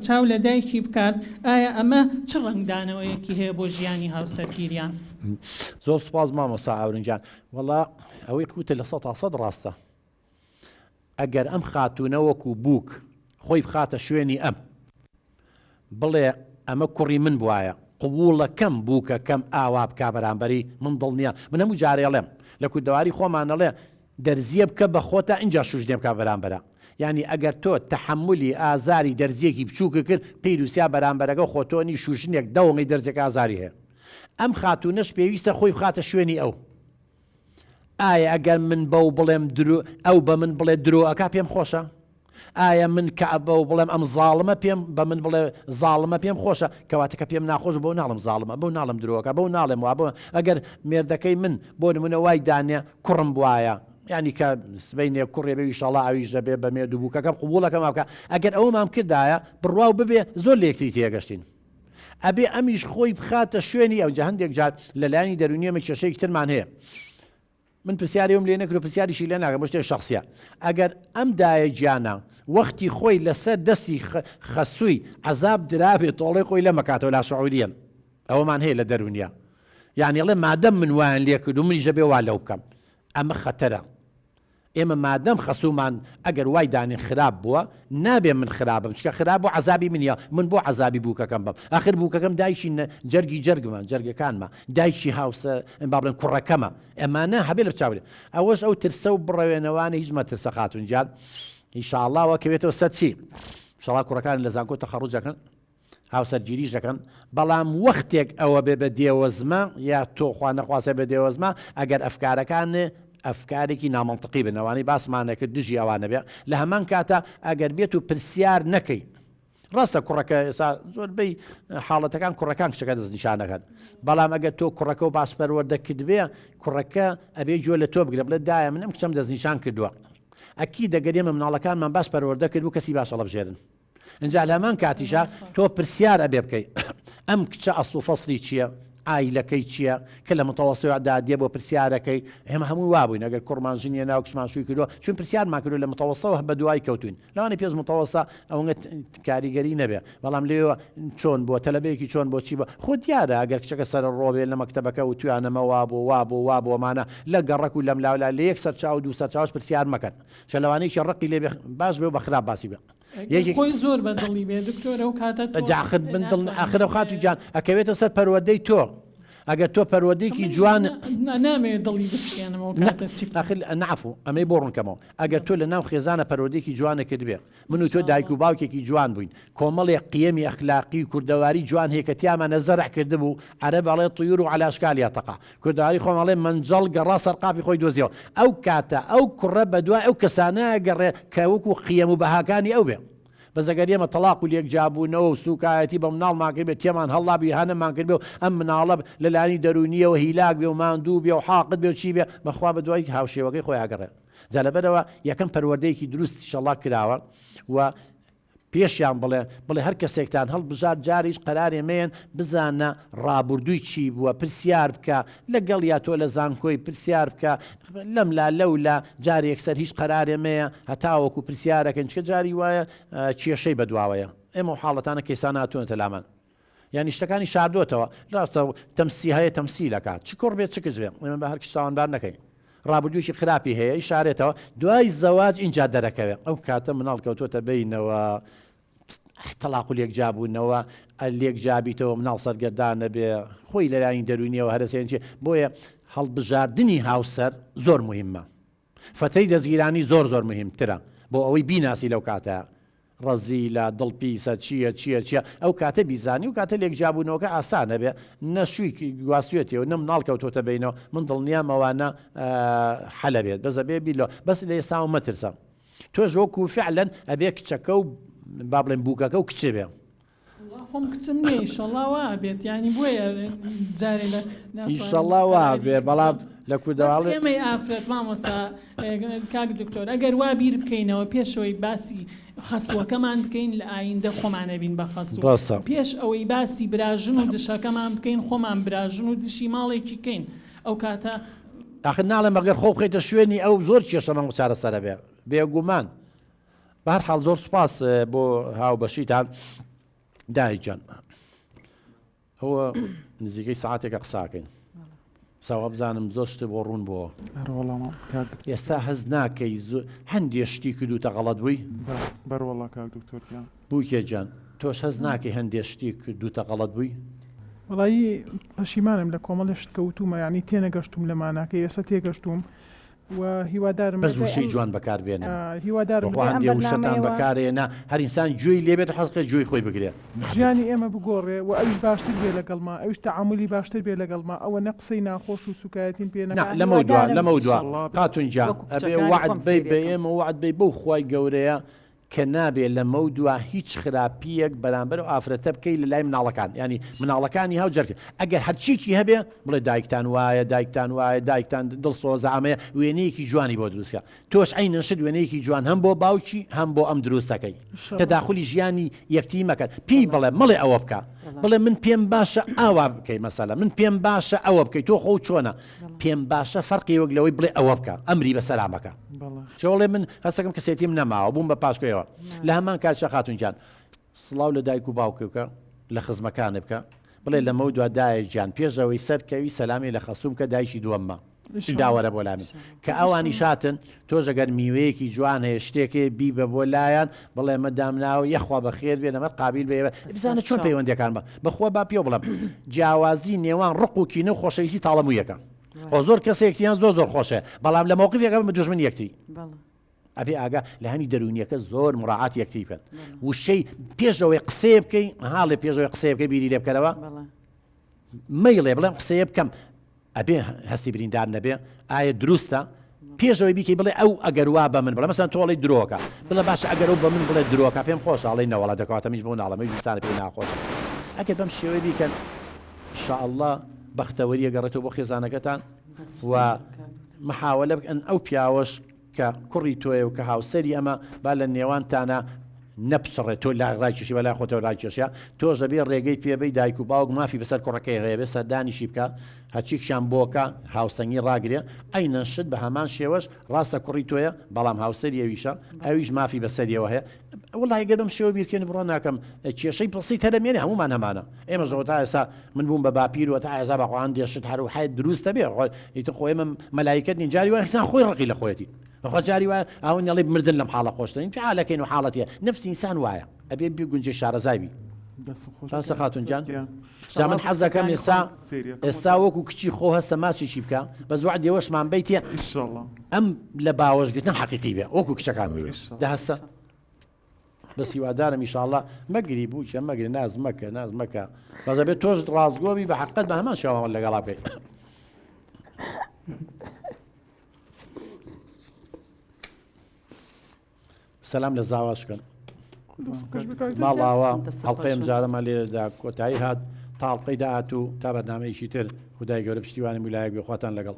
چاو لە دایکی بکات ئایا ئەمە چ ڕنگدانەوەیەکی هەیە بۆ ژیانی هاوسەرگیریان زۆر سپاس مامۆستا ئاورنجان وەڵا ئەوەی کوتە لە 100% ڕاستە ئەگەر ئەم خاتونە وەکو بووک خۆی بخاتە شوێنی ئەم بڵێ ئەمە کوڕی من بواە قوبوڵەکەم بووکەکەم ئاوا بکا بەرامبەری من دڵنیە من هەموو جارێڵێم لە کوردەواری خۆمانەڵێ دەرزیە بکە بە خۆتە اینجا شوش دێم کا بەرامبەرە یعنی ئەگەر تۆ تەحملی ئازاری دەرزیەکی بچووکە کرد پێیروسیا بەرامبەرەکە خۆتۆنی شوشنێک دەوڵی دەرزێک ئازاری هەیە ئەم خاتونەش پێویستە خۆی بخاتە شوێنی ئەو ئایا ئەگەر من بەو بڵێم ئەو بە من بڵێ درۆەکە پێم خۆشە ئایا من کە بەو بڵێم ئەم زاڵمە پێم بە من بڵێ زاڵمە پێم خۆشە کەواتەکە پێم ناخۆش بۆ ناڵم زاڵمە بەو ناڵم درۆەکە بەو ناڵێم وا بۆ ئەگەر مێردەکەی من بۆ نمونە وای دانێ کوڕم بواە ینی کە سبینێ کوڕێ بێ ئیشەڵا ئەویش دەبێ بە مێردوو بووکەکەم قوبوڵەکەم بکە ئەگەر ئەوە مام کردایە بڕواو ببێ زۆر لێکتی تێگەشتین ئەبێ ئەمیش خۆی بخاتە شوێنی ئەو جە هەندێک جار لەلایانی دەرونیەمە کێشەیەکی ترمان هەیە من پرسیاریم لێ نەکرد و پرسیاریشی لێ ناکەم بۆ شتێک شەخسیە ئەگەر ئەم دایە گیانە وەختی خۆی لەسەر دەستی خەسووی عەزاب درابێت تۆڵی خۆی لە مەکاتەوە لا شعوریەن ئەوەمان هەیە لە دەرونیا یعنی ئەڵێ مادەم من وایان لێ کرد و منیش دەبێ وا لەو بکەم ئەمە خەتەرە ئێمە مادەم خەسوومان ئەگەر وای دانین خراپ بووە نابێ من خراپم چکە خراپ بۆ عەزابی منیە من بۆ عەزابی بووکەکەم بم ئاخر بووکەکەم دایکی جەرگی جەرگمان جەرگەکانمە دایکی هاوسە با بڵێن کوڕەکەمە ئەمانە هەبێ لە بچاوێ ئەوەش ئەو ترسە و بڕەوێنەوانە هیچ مەترسە خاتونجان ئینشاءڵڵا وەکەوێتەوە سەر چی ئینشاءڵڵا کوڕەکان لە زانکۆ تەخەڕوجەکەن هاوسەرگیریش دەکەن بەڵام وەختێک ئەوە بێ بە دێوەزمە یا تۆ خوا نەخواسێ بە دێوەزمە ئەگەر ئەفکارەکان ئەفکارێکی نامەنتقی بنەوانی باسمانەکرد دژی ئەوانە بێ لە هەمان کاتە ئەگەر بێت و پرسیار نەکەی ڕاستە کوڕەکە ئێستا زۆربەی حاڵەتەکان کوڕەکان کچەکە دەستنیشانەکەن بەڵام ئەگەر تۆ کوڕەکە و باسپەروەردەکرد بێ کوڕەکە ئەبێ گوێ لە تۆ بگرە بڵێ دایە من ئەم کچەم دەستنیشان کردووە ئەکی دەگەرێمە مناڵەکانمان باسپەروەردە کرد و کەسی باشە بژێرن اینجا لە هەمان کاتیشە تۆ پرسیار ئەبێ بکەی ئەم کچە ئەسڵ و فەسڵی چییە ئایلەکەی چییە کە لە متەوەسەتدا دێ بۆ پرسیارەکەی ئێمە هەموو وابووین ئەگەر کوڕمان ژنیە ناو کچمان شووی کردووە چون پرسیارمان کردو لە متەوەسەوە بە دوای کەوتوین لەوانەیە پێش متەوەسە ئەوەنگە کاریگەری نەبێ بەڵام لێوە چۆن بۆ تەلەبەیەکی چۆن بۆ چی بە خۆ دیارە ئەگەر کچەکە سەر ڕۆبێ لە مەکتەبەکە و توانەمە وا بۆمانە لە گەڕک و لەم لاولا لە یەک سەر چاو دوو سەر چاوش پرسیار مەکەن چە لەوانەیەکی ڕقی لێ باش بێ بە خراپ باسی بێ خۆی زۆر بەدڵی بێ دکتۆرە و کاتە جاخر من دڵ ئاخرە خاتو جان ئەکەوێتە سەر پەروەردەی تۆ ئەگەر تۆ پەروەردەیەکی جوان نامێت دڵی بشکێنەوە کاتە چی نعفو ئەمەی بۆ ڕوونکەمەوە ئەگەر تۆ لە ناو خێزانە پەروەردەیەکی جوانە کرد بێ من و تۆ دایک و باوکێکی جوان بووین کۆمەڵێک قیەمی ئەخلاقی و کوردەواری جوان هەیە کە تیامانە زەرع کردبوو عەرەب ئەڵێ طیور و عەلا ئەشکالی تەقع کوردەواری خۆم ئەڵێ منجەڵ گەڕا سەرقاپی خۆی دۆزیەوە ئەو کاتە ئەو کوڕە بەدوای ئەو کەسانە گەڕێ کە وەکو قیەم و بەهاکانی ئەو بێ بەزەگەر ئێمە تەلاق و لێک جابوونەوە و سوکایەتی بە مناڵمان کرد بێت تێمان هەڵڵابی هەنەمان کرد بێ و ئەم مناڵە لەلانی دەرونیەوە هیلاک بێ و ماندوو بێ و حاقت بێ و چی بێ بەخوا بە دوای هاوشێوەکەی خۆی ئاگەڕێ جا لەبەرەوە یەکەم پەروەردەیەکی دروست شەڵا کراوە و پێشیان بڵێ هەر کەسێکتان هەڵبژار جاریش قەرارێمەیەن بزانە ڕابردووی چی بووە پرسیار بکە لەگەڵ یا تۆ لە زانکۆی پرسیار بکە لەملا لەولا جاری یەکسەر هیچ قەرارێمەیە هەتاوەکو پرسیارەکەن چکە جاری وایە کێشەی بەدواوەیە ئێمە و حاڵەتانە کەیسان هاتوونەتە لامان یعنی شتەکانی شاردوتەوە ڕاستە تەمسی هەیە تەمسی لەکات چ کوڕ بێت چکش بێ ئێمە بە هەر کشتاوانبار نەکەین ڕابردوویکی خراپی هەیە شارێتەوە دوای زەواج اینجا دەرەکەوێت ئەو کاتە مناڵ کەوتۆتە بینەوە تەلاق و لێک جابوونەوە لێک جابیتەوە مناڵ سەرگەردانە بێ خۆی لەلایانی دەرونیەوە هەرسێنچێ بۆیە هەڵبژاردننی هاوسەر زۆر مهمە فەتەی دەستگیرانی زۆر مهمترە بۆ ئەوەی بیناسی لەو کاتە ڕەزیلە دڵپیسە چییە ئەو کاتە بیزانی و کاتە لێک جابوونەوەکە ئاسانە بێ نەشووی گواستوێتەوە نم ناڵ کەوتۆتە بینەوە من دڵنیامەوانە حەلە بێت بەزە بێ بیلەوە بەس لە ئێستا و مەترسە تۆش وەکو فعلەن ئەبێ کچەکە و با بڵێن بووکەکە و کچێ بێ خۆم کچم نییە ئیشەڵڵا وا بێت ینی بۆیە جارێ لە ئیشەڵڵا وا بێ بەڵام لە کوردەواڵێ ئێمەی ئافرەت مامۆستا کاک دکتۆر ئەگەر وا بیر بکەینەوە پێشەوەی باسی خەسوەکەمان بکەین لە ئایندە خۆمانە بین بە خەسوو پێش ئەوەی باسی براژن و دشەکەمان بکەین خۆمان براژن و دشی ماڵێکی کەین ئەو کاتە ئاخر ناڵێ مەگەر خۆ بخەیتە شوێنی ئەو زۆر کێشەمان چارەسەرە بێ بێگومان بەهەرحاڵ زۆر سوپاس بۆ هاوبەشیتان دایجان ئەوە نزیکەی ساعتێکە قساکەین ساوا بزانم زۆر شتە بۆ ڕوون بووە ئێستا هەز ناکەی هەندێک شتی کردوتە غەڵەت بووی بەروەڵا کاک دکتۆر بووکێ جان تۆش هەز ناکەی هەندێک شتی کردوتە غەڵەت بووی وەڵایی پەشیمانم لە کۆمەڵی شت کەوتومە یعنی تێنەگەشتوم لەماناکە ئێستا تێگەشتوم و هیوادارم بەس وشەی جوان بەکاربێنێ هیوادارم وشتان بەکارێنە هەر ئینسان گوێی لێبێت حەزقێ گوێی خۆی بگرێ ژیانی ئێمە بگۆڕێ و ئەوش باشتر بێ لەگەڵما ئەوش تەعاملی باشتر بێ لەگەڵما ئەوە نە قسەی ناخۆش و سوکایەتین پێ نەکات لەمە دوا هاتونجا ئەبێ وعد بێ بە ئێمە وعد بێ بەو خوای گەورەیە کە نابێت لە مەودووە هیچ خراپیەک بەرامبەر و ئافرەتە بکەی لە لای مناڵەکان ینی مناڵەکانی هاوجەرکە ئەگەر هەرچیکی هەبێ بڵێ دایکتان وایە دایکتان دڵسۆزامەیە وێنەیەکی جوانی بۆ دروستکە تۆش عینەشت وێنەیەکی جوان هەم بۆ باوکی هەم بۆ ئەم دروستەکەی تەداخلی ژیانی یەکتی مەکەن پێی بڵێ مەڵێ ئەوە بکە بڵێ من پێم باشە ئاوا بکەی مەسەلە من پێم باشە ئەوە بکەی تۆ خۆ چۆنە پێم باشە فەرقی وەک لەوەی بڵێ ئەوە بکە ئەمری بەسەلامەکە چۆڵێ من هەستەکەم کەسێتیم نەماوە بووم بە پاشکەوە لە هەمان کاتشە خاتونجان سڵاو لە دایک و باوکە بکە لە خزمەکانە بکە بڵێ لەمە دوا دایکجان پێشەوەی سەرکەوی سەلامی لە خەسووم کە دایکی دووەممە داوەرە بۆ لامن کە ئەوانی شاتن تۆش ئەگەر میوەیەکی جوان هەیە شتێکێ بی بە بۆ لایەن بڵێ مەدام ناوە یەخوا بە خێر بێ نەمە قابل بێ بزانە چۆن پەیوەندەکان بە بەخوا با پێ بڵم جیاوازی نێوان ڕق و کینە و خۆشەویستی تاڵەموویەکە زۆر کەسێکیان زۆر خۆشە بەڵام لە مووقفێکە بە دوژمن یەکتی ئەبێ ئاگا لە هەمی دەرونیەکە زۆر مڕاعات یەکتی بکەن وشەی پێشەوەی قسێ بکەی هاڵێ پێشەوەی قسێ بکەی بیری لێ بکەرەوە مەیڵێ بڵێم قسەیە بکەم ئەبێ هەستی بریندار نەبێ ئایا دروستە پێشەوەی بیکەی بڵێ ئەو ئەگەر وا بە من بڵێ مەسەن تۆڵی درۆکە بڵێ باشە ئەگەر ئەو بە من بڵێ درۆکە پێم خۆشە ئەڵێ نەوەڵا دەکەواتە میش بۆ ناڵەمەی ئینسانە پێی ناخۆش ئەگەر بەم شێوەی بیکەن ئینشاءالله بەختەوەریە گەڕێتەوە بۆ خێزانەکەتان و محاولە بکەن ئەو پیاوەش کە کوڕی تۆیە و کە هاوسەری ئەمە با لە نێوانتانە نەپچڕێت تۆ لا ڕایکێشی بەلا خۆتەوە ڕایکێشە تۆژە بێ ڕێگەی پێبەی دایک و باوک مافی بەسەر کوڕەکەی هەیە بێ سەردانیشی بکە هەرچیکشان بۆکە هاوسەنگی ڕاگرێ ئەینەشت بە هەمان شێوەش ڕاستە کوڕی تۆیە بەڵام هاوسەری ئەویشە ئەویش مافی بەسەریەوە هەیە وڵای گەرم شێوە بیرکەن بڕۆ ناکەم کێشەی پرسی تەرەمێنێ هەمومان هەمانە ئێمە ژەوە تا ئێسا من بووم بە باپیرەوە تا ئێسا بەخواان دێشت هەروحای دروستە بێ ئیتر خۆی مەلایکەت نینجاری وای خسان خۆی ڕقی لە خۆیەتی بەخوا جاری وایە ئەو نەڵی مردن لەم حاڵە خۆشترین فعالەکەین و حاڵەتە نفسی ئینسان وایە ئەبێ بگونجێ شارەزایبی ڕاستە خاتونجان جا من حەزەکەم ئێستا وەکو کچی خۆ هەستە ماچێکی بکە بە زوع دێوەشمان بیتێ ئەم لە باوەشگرتن حەقیقی بێ وەکو کچەکان دەهەستە بەس هیوادارم ئینشاءڵڵا مەگری بوو چە مەگری ناز مەکە بەزە بێت تۆش ڕازگۆبی بە حەقیقەت بە هەمان شێوەوە لەگەڵا بکەیت سەلام لە زاواشکەن ماڵاوە هەڵقەیەم جارەمە لێدا کۆتایی هات تاڵقەی داهات و تا بەرنامەیەکی تر خودای گەورە پشتیوانی ویلایەک بێ خواتان لەگەڵ